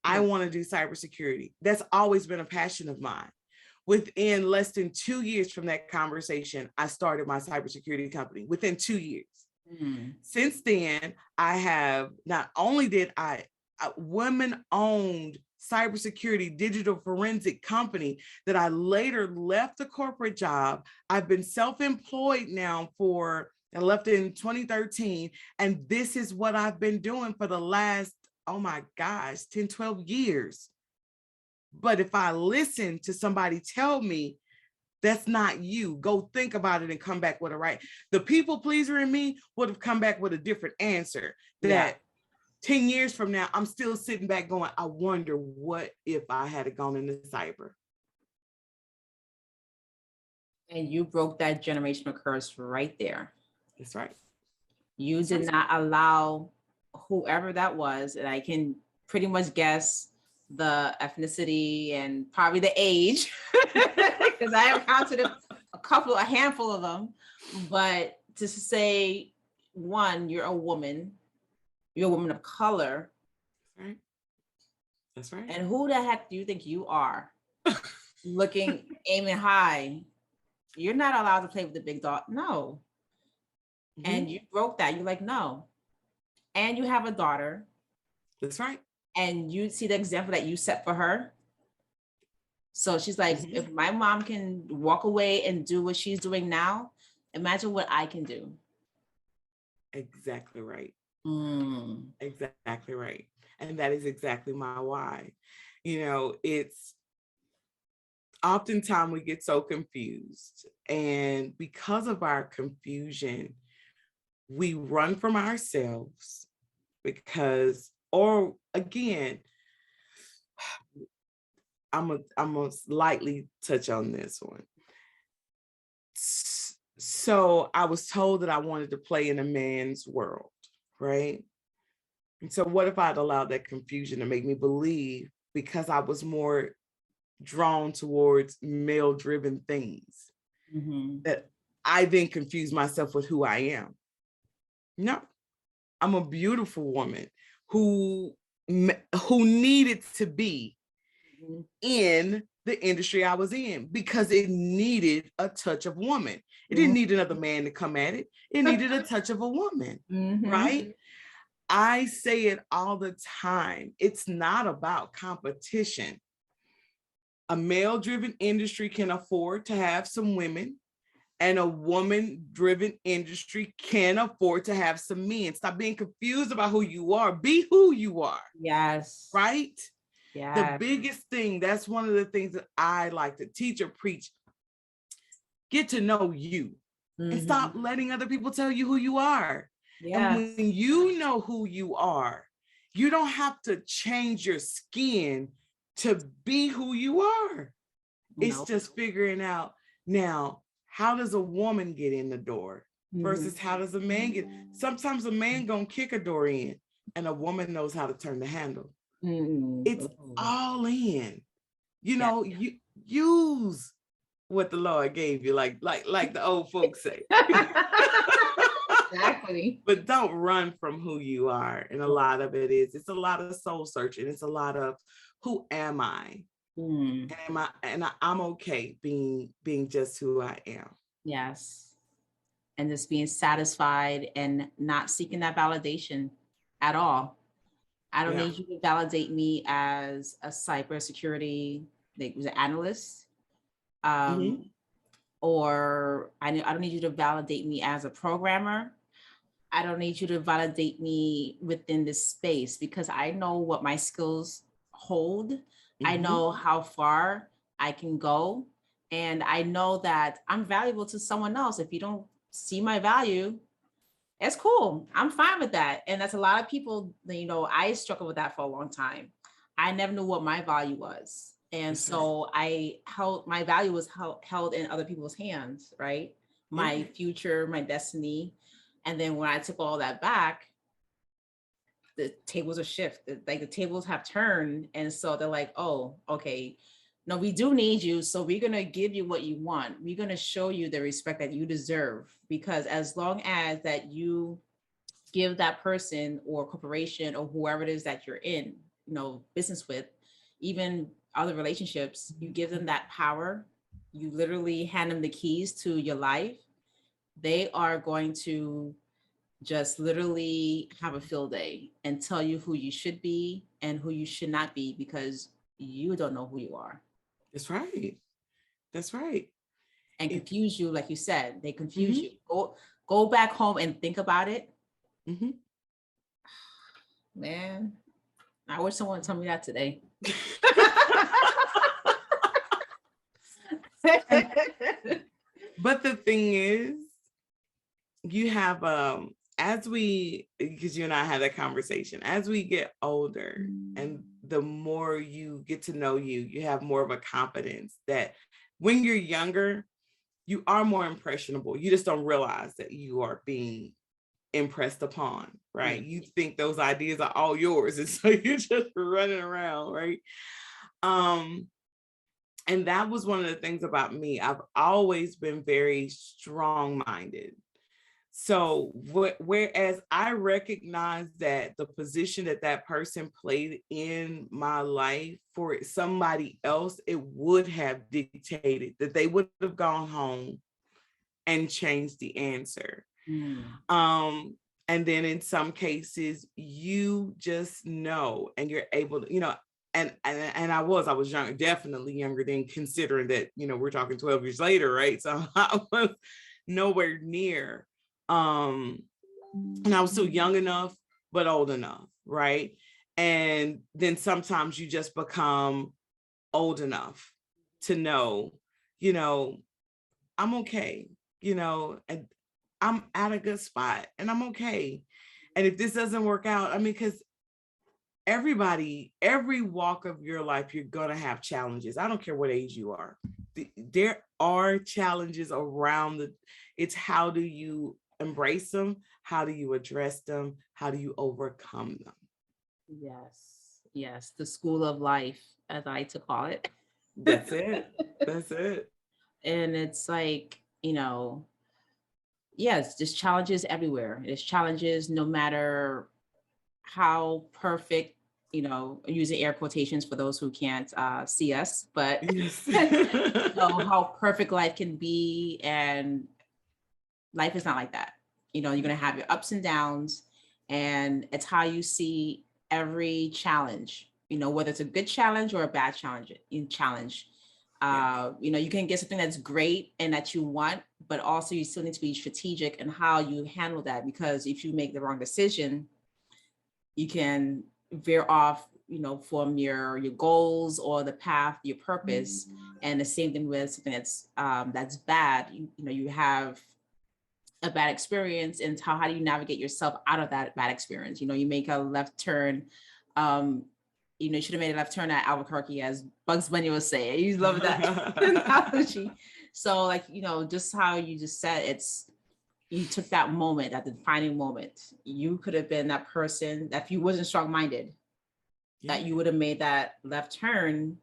I want to do cybersecurity. That's always been a passion of mine. Within less than 2 years from that conversation, I started my cybersecurity company within 2 years. Since then, I have not only did a women-owned cybersecurity digital forensic company that I later left the corporate job. I've been self-employed now I left in 2013. And this is what I've been doing for the last, 10, 12 years. But if I listen to somebody tell me, that's not you, go think about it and come back with the people pleaser in me would have come back with a different answer. That 10 years from now, I'm still sitting back going, I wonder what if I had gone into cyber. And you broke that generational curse right there. That's right. You did not allow whoever that was, and I can pretty much guess the ethnicity and probably the age, because I have counted a handful of them. But to say, one, you're a woman of color. That's right. And who the heck do you think you are? Aiming high. You're not allowed to play with the big dog. No. And you broke that. You're like, no. And you have a daughter. That's right. And you see the example that you set for her. So she's like, if my mom can walk away and do what she's doing now, imagine what I can do. Exactly right. Exactly right. And that is exactly my why. You know, it's oftentimes we get so confused, and because of our confusion, we run from ourselves because, or again, I'm gonna lightly touch on this one. So I was told that I wanted to play in a man's world, right? And so what if I'd allowed that confusion to make me believe, because I was more drawn towards male-driven things, that I then confused myself with who I am? No, I'm a beautiful woman who needed to be in the industry I was in because it needed a touch of woman. It didn't need another man to come at it. It needed a touch of a woman, right? I say it all the time. It's not about competition. A male-driven industry can afford to have some women, and a woman-driven industry can afford to have some men. Stop being confused about who you are. Be who you are. Yes. Right? Yeah. The biggest thing, that's one of the things that I like to teach or preach. Get to know you and stop letting other people tell you who you are. Yes. And when you know who you are, you don't have to change your skin to be who you are. It's just figuring out now, how does a woman get in the door versus how does a man get? Sometimes a man gonna kick a door in and a woman knows how to turn the handle. It's all in. You know, you use what the Lord gave you, like the old folks say. Exactly. But don't run from who you are. And a lot of it's a lot of soul searching. It's a lot of, who am I? And I'm okay being just who I am. Yes. And just being satisfied and not seeking that validation at all. I don't need you to validate me as a cybersecurity analyst. Or I don't need you to validate me as a programmer. I don't need you to validate me within this space, because I know what my skills hold. I know how far I can go. And I know that I'm valuable to someone else. If you don't see my value, it's cool. I'm fine with that. And that's a lot of people, you know, I struggled with that for a long time. I never knew what my value was. And so my value was held in other people's hands, right? My future, my destiny. And then when I took all that back, the tables are shifted, like the tables have turned. And so they're like, oh, okay, no, we do need you. So we're going to give you what you want. We're going to show you the respect that you deserve, because as long as that you give that person or corporation or whoever it is that you're in, you know, business with, even other relationships, you give them that power, you literally hand them the keys to your life, they are going to just literally have a field day and tell you who you should be and who you should not be, because you don't know who you are. That's right. That's right. And confuse you, like you said, they confuse you. Go back home and think about it. Man, I wish someone would tell me that today. But the thing is, you have because you and I had that conversation, as we get older and the more you get to know you have more of a confidence that when you're younger, you are more impressionable. You just don't realize that you are being impressed upon, right? You think those ideas are all yours, and so you're just running around, right? And that was one of the things about me. I've always been very strong-minded. So whereas I recognize that the position that person played in my life, for somebody else, it would have dictated that they would have gone home and changed the answer. And then in some cases, you just know, and you're able to, you know, and I was young, definitely younger than, considering that, we're talking 12 years later, right? So I was nowhere near. And I was still young enough, but old enough, right? And then sometimes you just become old enough to know, I'm okay, and I'm at a good spot and I'm okay. And if this doesn't work out, I mean, because every walk of your life, you're going to have challenges. I don't care what age you are. There are challenges around it's how do you embrace them? How do you address them? How do you overcome them? Yes, the school of life, as I like to call it. That's it. That's it. And it's like, yes, there's challenges everywhere. There's challenges no matter how perfect, using air quotations for those who can't see us, but Yes. how perfect life can be. And life is not like that. You're going to have your ups and downs, and it's how you see every challenge, whether it's a good challenge or a bad challenge. You can get something that's great and that you want, but also you still need to be strategic in how you handle that, because if you make the wrong decision, you can veer off, from your goals or the path, your purpose. And the same thing with something that's bad. You have a bad experience, and how do you navigate yourself out of that bad experience? You make a left turn. You should have made a left turn at Albuquerque, as Bugs Bunny was saying. You love that analogy. So, just how you just said, you took that moment, that defining moment. You could have been that person that, if you wasn't strong-minded, that you would have made that left turn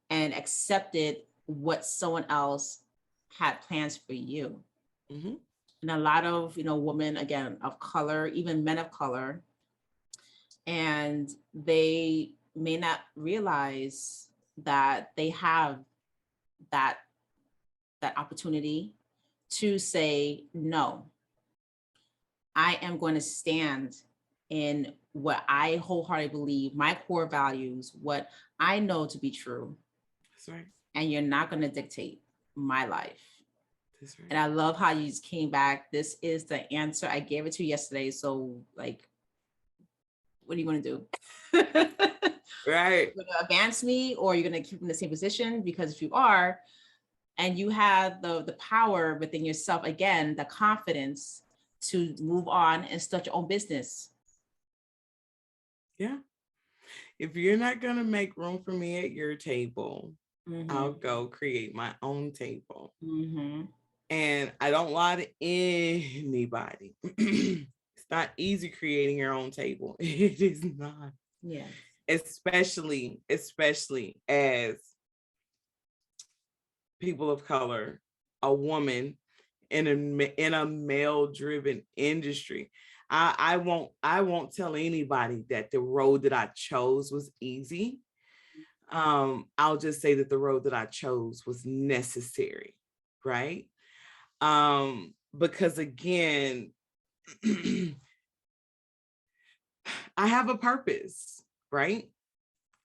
and accepted what someone else had plans for you. Mm-hmm. And a lot of, women, again, of color, even men of color, and they may not realize that they have that opportunity to say, no, I am going to stand in what I wholeheartedly believe, my core values, what I know to be true. That's right. And you're not going to dictate my life. That's right. And I love how you just came back. This is the answer. I gave it to you yesterday. So, what are you going to do? Right. You're going to advance me, or you're going to keep in the same position? Because if you are, and you have the power within yourself, again, the confidence to move on and start your own business. Yeah. If you're not going to make room for me at your table, I'll go create my own table. And I don't lie to anybody. It's not easy creating your own table. It is not. Yeah. Especially as people of color, a woman in a male-driven industry. I won't tell anybody that the road that I chose was easy. I'll just say that the road that I chose was necessary, right? Because again, I have a purpose, right?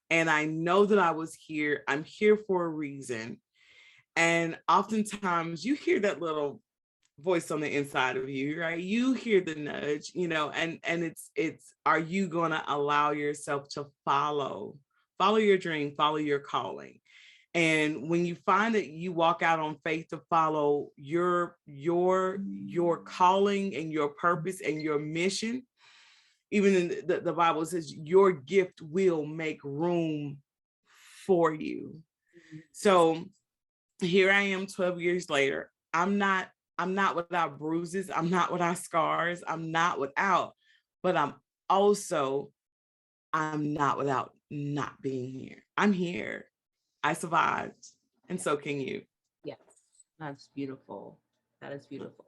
And I know that I'm here for a reason. And oftentimes you hear that little voice on the inside of you, right? You hear the nudge, and it's are you going to allow yourself to follow your dream, follow your calling? And when you find that you walk out on faith to follow your calling and your purpose and your mission, even in the Bible says your gift will make room for you. So here I am 12 years later. I'm not without bruises. I'm not without scars. I'm not without, but I'm not without not being here. I'm here. I survived. And so can you. Yes, that's beautiful. That is beautiful.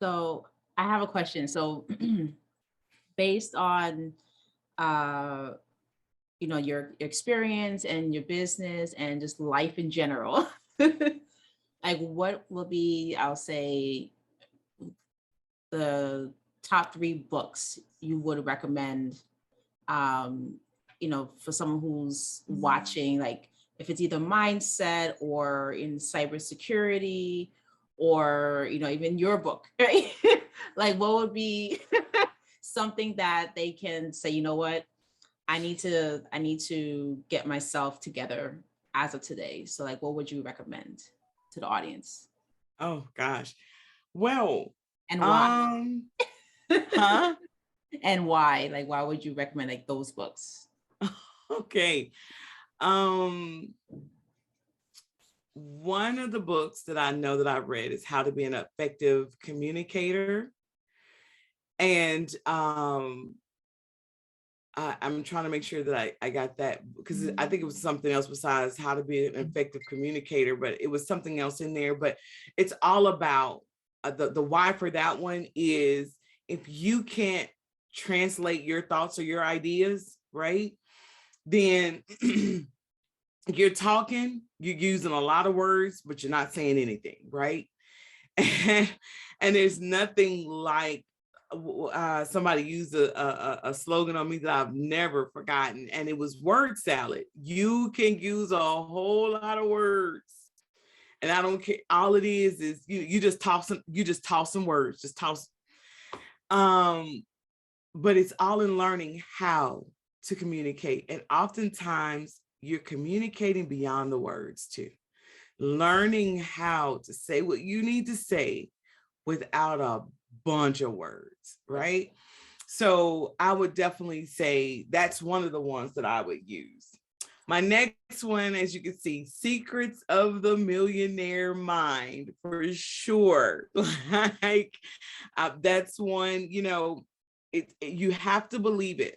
So I have a question. So based on, your experience and your business and just life in general, what will be, I'll say, the top 3 books you would recommend for someone who's watching, like if it's either mindset or in cybersecurity or, even your book, right? Like what would be something that they can say, you know what, I need to get myself together as of today. So like, what would you recommend to the audience? Oh gosh. Well, And why? huh? And why? Like, why would you recommend like those books? Okay. One of the books that I know that I read is How to Be an Effective Communicator. And I'm trying to make sure that I got that, because I think it was something else besides How to Be an Effective Communicator, but it was something else in there. But it's all about the why for that one is, if you can't translate your thoughts or your ideas, right, then you're talking, you're using a lot of words, but you're not saying anything, right? And there's nothing like, somebody used a slogan on me that I've never forgotten, and it was word salad. You can use a whole lot of words, and I don't care. All it is you just toss some words, just toss. But it's all in learning how to communicate, and oftentimes you're communicating beyond the words too. Learning how to say what you need to say without a bunch of words, right? So I would definitely say that's one of the ones that I would use. My next one, as you can see, Secrets of the Millionaire Mind, for sure. Like that's one, you have to believe it.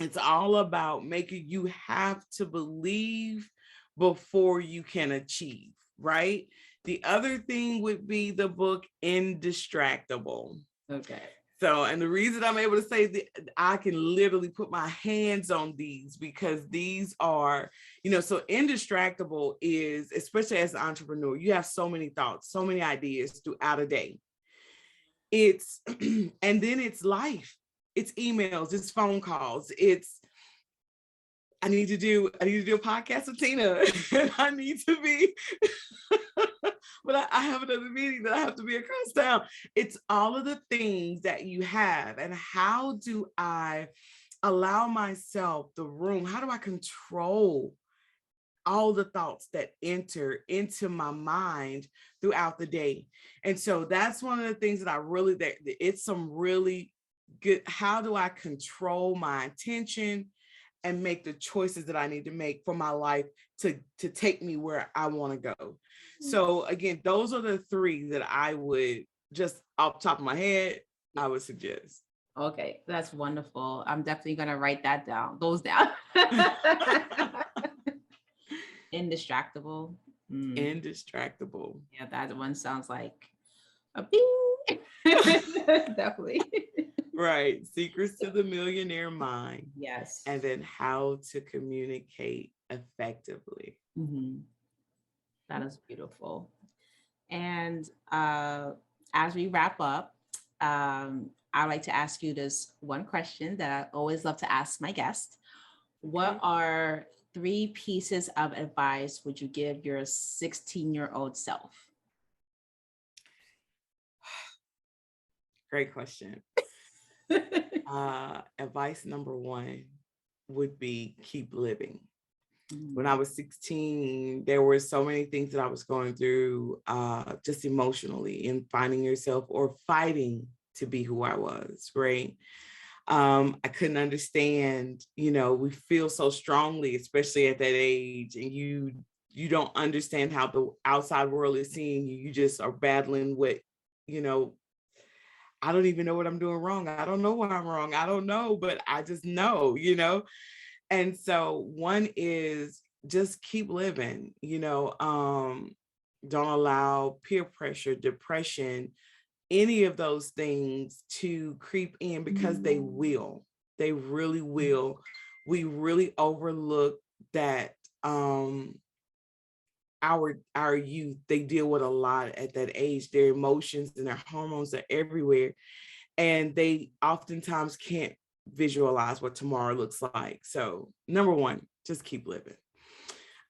It's all about making you have to believe before you can achieve, right? The other thing would be the book Indistractable. Okay. So, and the reason I'm able to say that I can literally put my hands on these, because these are, so Indistractable is, especially as an entrepreneur, you have so many thoughts, so many ideas throughout a day. It's, and then it's life, it's emails, it's phone calls, it's, I need to do a podcast with Tina. I need to be, but I have another meeting that I have to be across town. It's all of the things that you have. And how do I allow myself the room? How do I control all the thoughts that enter into my mind throughout the day? And so that's one of the things that it's some really good, how do I control my attention and make the choices that I need to make for my life to take me where I want to go. So again, those are the three that I would, just off the top of my head, I would suggest. Okay, that's wonderful. I'm definitely gonna write those down. Indistractable. Indistractable. Yeah, that one sounds like a bing. Definitely. Right. Secrets to the Millionaire Mind. Yes. And then How to Communicate Effectively. Mm-hmm. That is beautiful. And as we wrap up, I'd like to ask you this one question that I always love to ask my guests. What are 3 pieces of advice would you give your 16-year-old self? Great question. Advice number 1 would be keep living. When I was 16, there were so many things that I was going through, just emotionally, in finding yourself or fighting to be who I was, right? I couldn't understand, we feel so strongly, especially at that age, and you don't understand how the outside world is seeing you. You just are battling with, I don't even know what I'm doing wrong. I don't know why I'm wrong. I don't know, but I just know, And so one is just keep living, don't allow peer pressure, depression, any of those things to creep in, because they really will. We really overlook that our youth, they deal with a lot at that age. Their emotions and their hormones are everywhere. And they oftentimes can't visualize what tomorrow looks like. So number one, just keep living.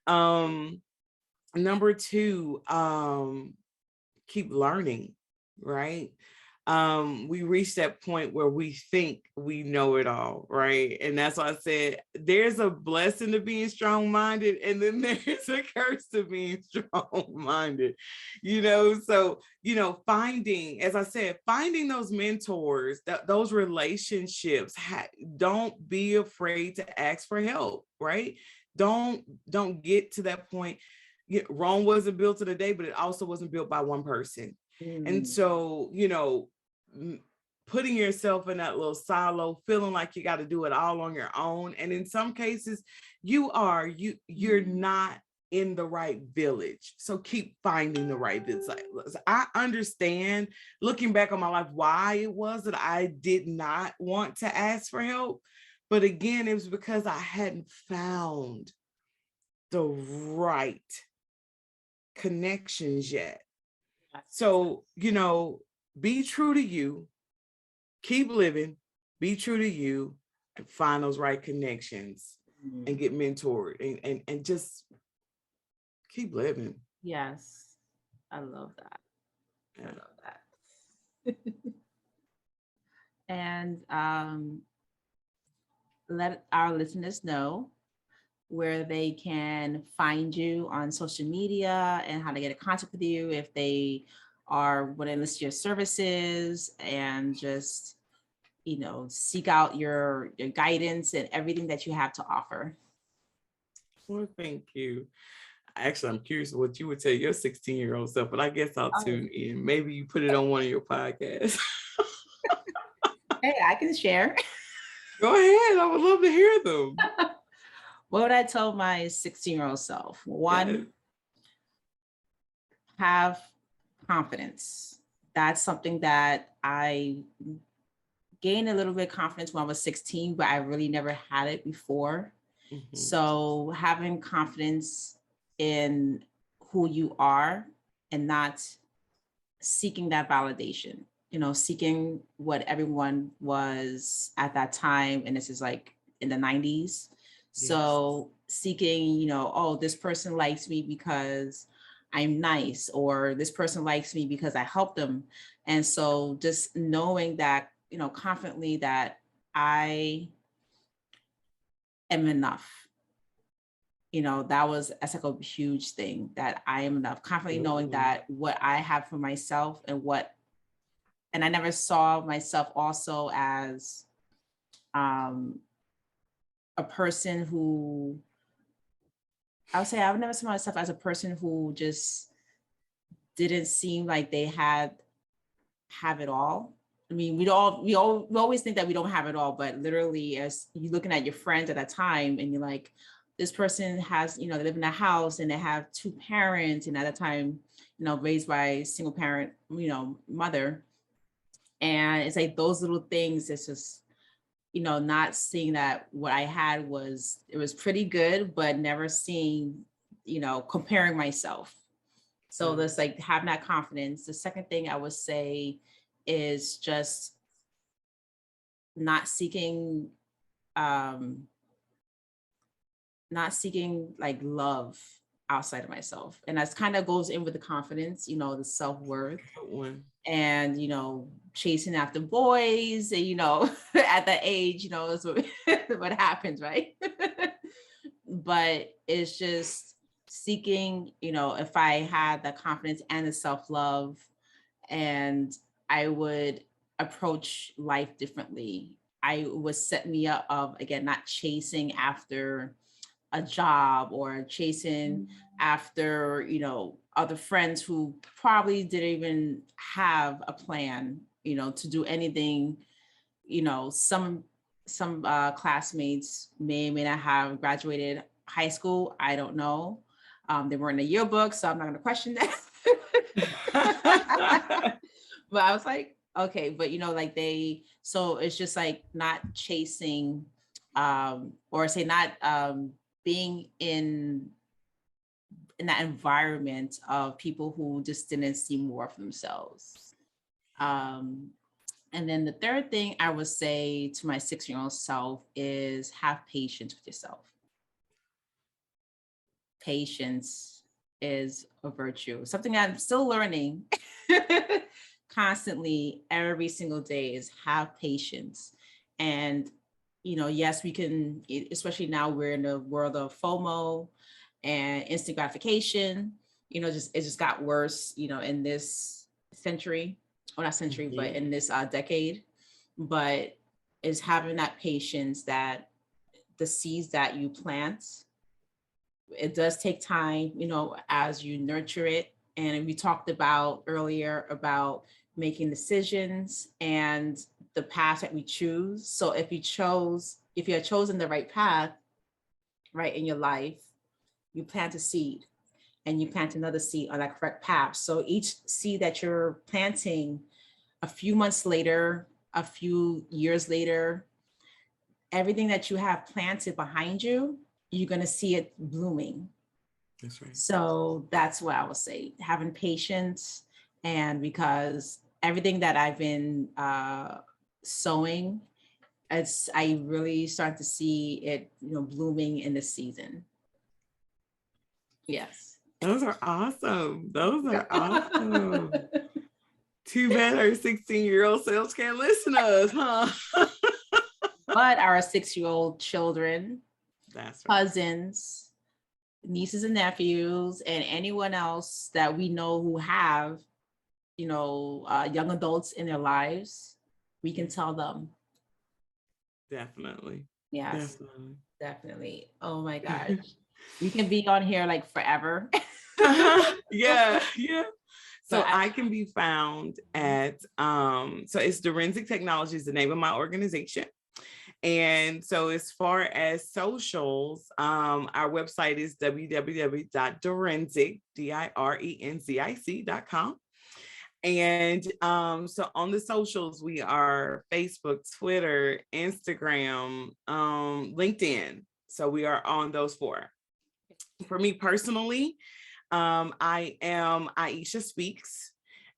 Number two, keep learning, right? We reach that point where we think we know it all, right? And that's why I said there's a blessing to being strong-minded, and then there's a curse to being strong-minded, So, finding, as I said, finding those mentors, those relationships, don't be afraid to ask for help, right? Don't get to that point. Rome wasn't built in a day, but it also wasn't built by one person. And so, putting yourself in that little silo, feeling like you got to do it all on your own. And in some cases, you're not in the right village. So keep finding the right village. I understand, looking back on my life, why it was that I did not want to ask for help. But again, it was because I hadn't found the right connections yet. So, be true to you, keep living, be true to you, and find those right connections and get mentored and just keep living. Yes. I love that. Yeah. I love that. And let our listeners know where they can find you on social media and how to get in contact with you if they want to enlist your services, and just, seek out your guidance and everything that you have to offer. Well, thank you. Actually, I'm curious what you would tell your 16-year-old self, but I guess I'll tune in. Maybe you put it on one of your podcasts. Hey, I can share. Go ahead. I would love to hear them. What would I tell my 16-year-old self? One, Yes. have confidence. That's something that I gained a little bit of confidence when I was 16, but I really never had it before. Mm-hmm. So having confidence in who you are and not seeking that validation, seeking what everyone was at that time. And this is like in the 90s. Yes. So seeking, oh, this person likes me because I'm nice, or this person likes me because I helped them. And so just knowing that, confidently that I am enough. That's like a huge thing, that I am enough, confidently knowing that what I have for myself and I never saw myself also as a person who, I would say I would never see myself as a person who just didn't seem like they have it all. I mean, we always think that we don't have it all, but literally, as you're looking at your friends at that time and you're like, this person has, they live in a house and they have 2 parents, and at that time, raised by a single parent, mother. And it's like those little things, it's just, not seeing that what I had was pretty good, but never seeing, comparing myself. So that's like having that confidence. The second thing I would say is just not seeking like love outside of myself. And that's kind of goes in with the confidence, the self-worth. And, chasing after boys, and, at that age, is what happens, right? But it's just seeking, if I had the confidence and the self-love, and I would approach life differently. I would set me up of, again, not chasing after a job or chasing after, other friends who probably didn't even have a plan, to do anything. Some classmates may not have graduated high school. I don't know. They weren't in the yearbook, so I'm not going to question that. But I was like, okay, but so it's just like not chasing, or say not being in that environment of people who just didn't see more for themselves. And then the third thing I would say to my 6-year-old self is have patience with yourself. Patience is a virtue, something I'm still learning constantly every single day, is have patience. And, yes, we can, especially now we're in the world of FOMO and instant gratification, it just got worse, in this century, or not century, but in this decade. But is having that patience that the seeds that you plant, it does take time, as you nurture it. And we talked about earlier about making decisions and the path that we choose. So if you had chosen the right path, right, in your life, you plant a seed and you plant another seed on that correct path. So each seed that you're planting, a few months later, a few years later, everything that you have planted behind you, you're going to see it blooming. That's right. So that's what I would say, having patience. And because everything that I've been sowing, I really start to see it, blooming in this season. Yes. Those are awesome. Those are awesome. Too bad our 16-year-old selves can't listen to us, huh? But our 6-year-old children, that's right, cousins, nieces and nephews, and anyone else that we know who have, young adults in their lives, we can tell them. Definitely. Yes, definitely. Oh my gosh. We can be on here like forever. Yeah. So I can be found at, so it's Direnzic Technology is the name of my organization. And so as far as socials, our website is www.direnzic, Direnzic.com. And so on the socials, we are Facebook, Twitter, Instagram, LinkedIn. So we are on those 4. For me personally, I am Ieshea Speaks.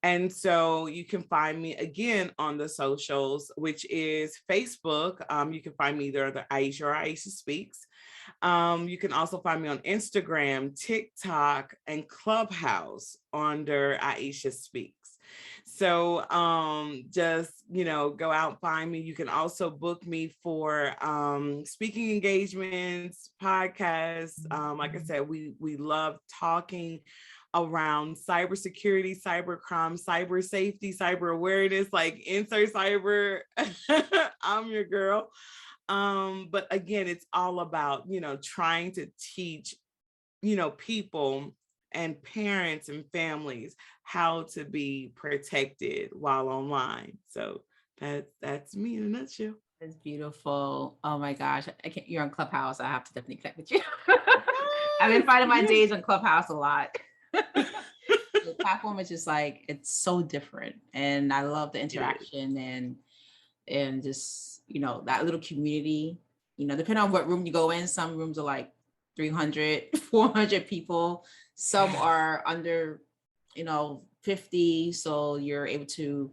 And so you can find me again on the socials, which is Facebook. You can find me either under Ieshea or Ieshea Speaks. You can also find me on Instagram, TikTok, and Clubhouse under Ieshea Speaks. So just, go out and find me. You can also book me for speaking engagements, podcasts. Like I said, we love talking around cybersecurity, cybercrime, cyber safety, cyber awareness, like insert cyber. I'm your girl. But again, it's all about, trying to teach, people and parents and families how to be protected while online. So that's me in a nutshell. That's beautiful. Oh my gosh. You're on Clubhouse. I have to definitely connect with you. I've been finding my days on Clubhouse a lot. The platform is just like, it's so different. And I love the interaction and just, that little community, depending on what room you go in, some rooms are like 300, 400 people. Some are under, 50. So you're able to,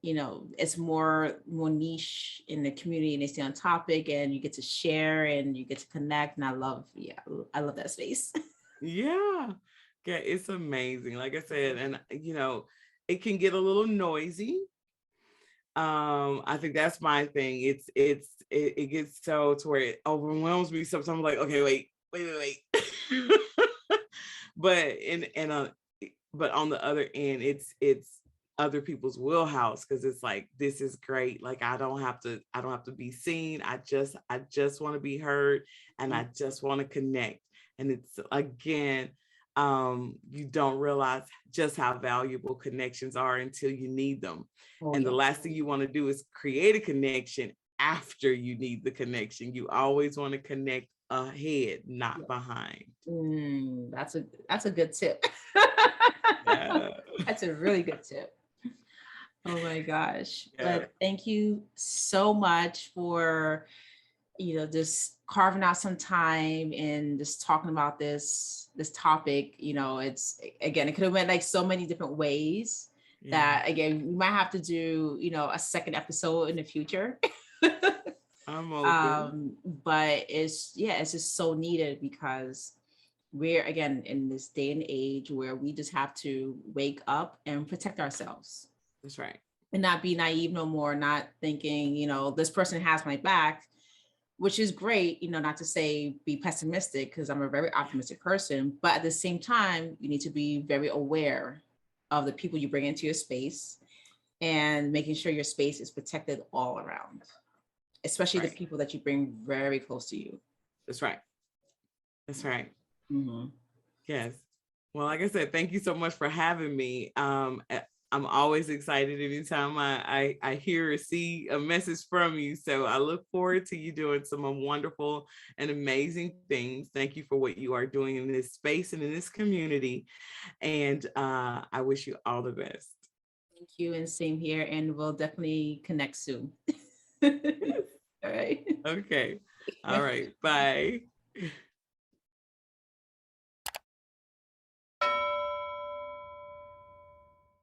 it's more niche in the community and they stay on topic and you get to share and you get to connect. And I love that space. Yeah, it's amazing. Like I said, and it can get a little noisy. I think that's my thing. It gets so to where it overwhelms me sometimes. I'm like, okay, wait. But on the other end, it's other people's wheelhouse, because it's like, this is great. Like I don't have to be seen. I just want to be heard, and I just want to connect. And it's, again, you don't realize just how valuable connections are until you need them. The last thing you want to do is create a connection after you need the connection. You always want to connect ahead, not behind. That's a good tip. Yeah. That's a really good tip. Oh my gosh. Yeah. But thank you so much for, just carving out some time and just talking about this topic. It's, again, it could have went like so many different ways, that again, we might have to do, a second episode in the future. I'm open. But it's just so needed, because we're again in this day and age where we just have to wake up and protect ourselves. That's right. And not be naive no more, not thinking, this person has my back, which is great, not to say be pessimistic, because I'm a very optimistic person, but at the same time, you need to be very aware of the people you bring into your space and making sure your space is protected all around, especially the people that you bring very close to you. That's right. That's right. Mm-hmm. Yes. Well, like I said, thank you so much for having me. I'm always excited anytime I hear or see a message from you. So I look forward to you doing some wonderful and amazing things. Thank you for what you are doing in this space and in this community. And I wish you all the best. Thank you, and same here. And we'll definitely connect soon. All right. Okay. All right. Bye.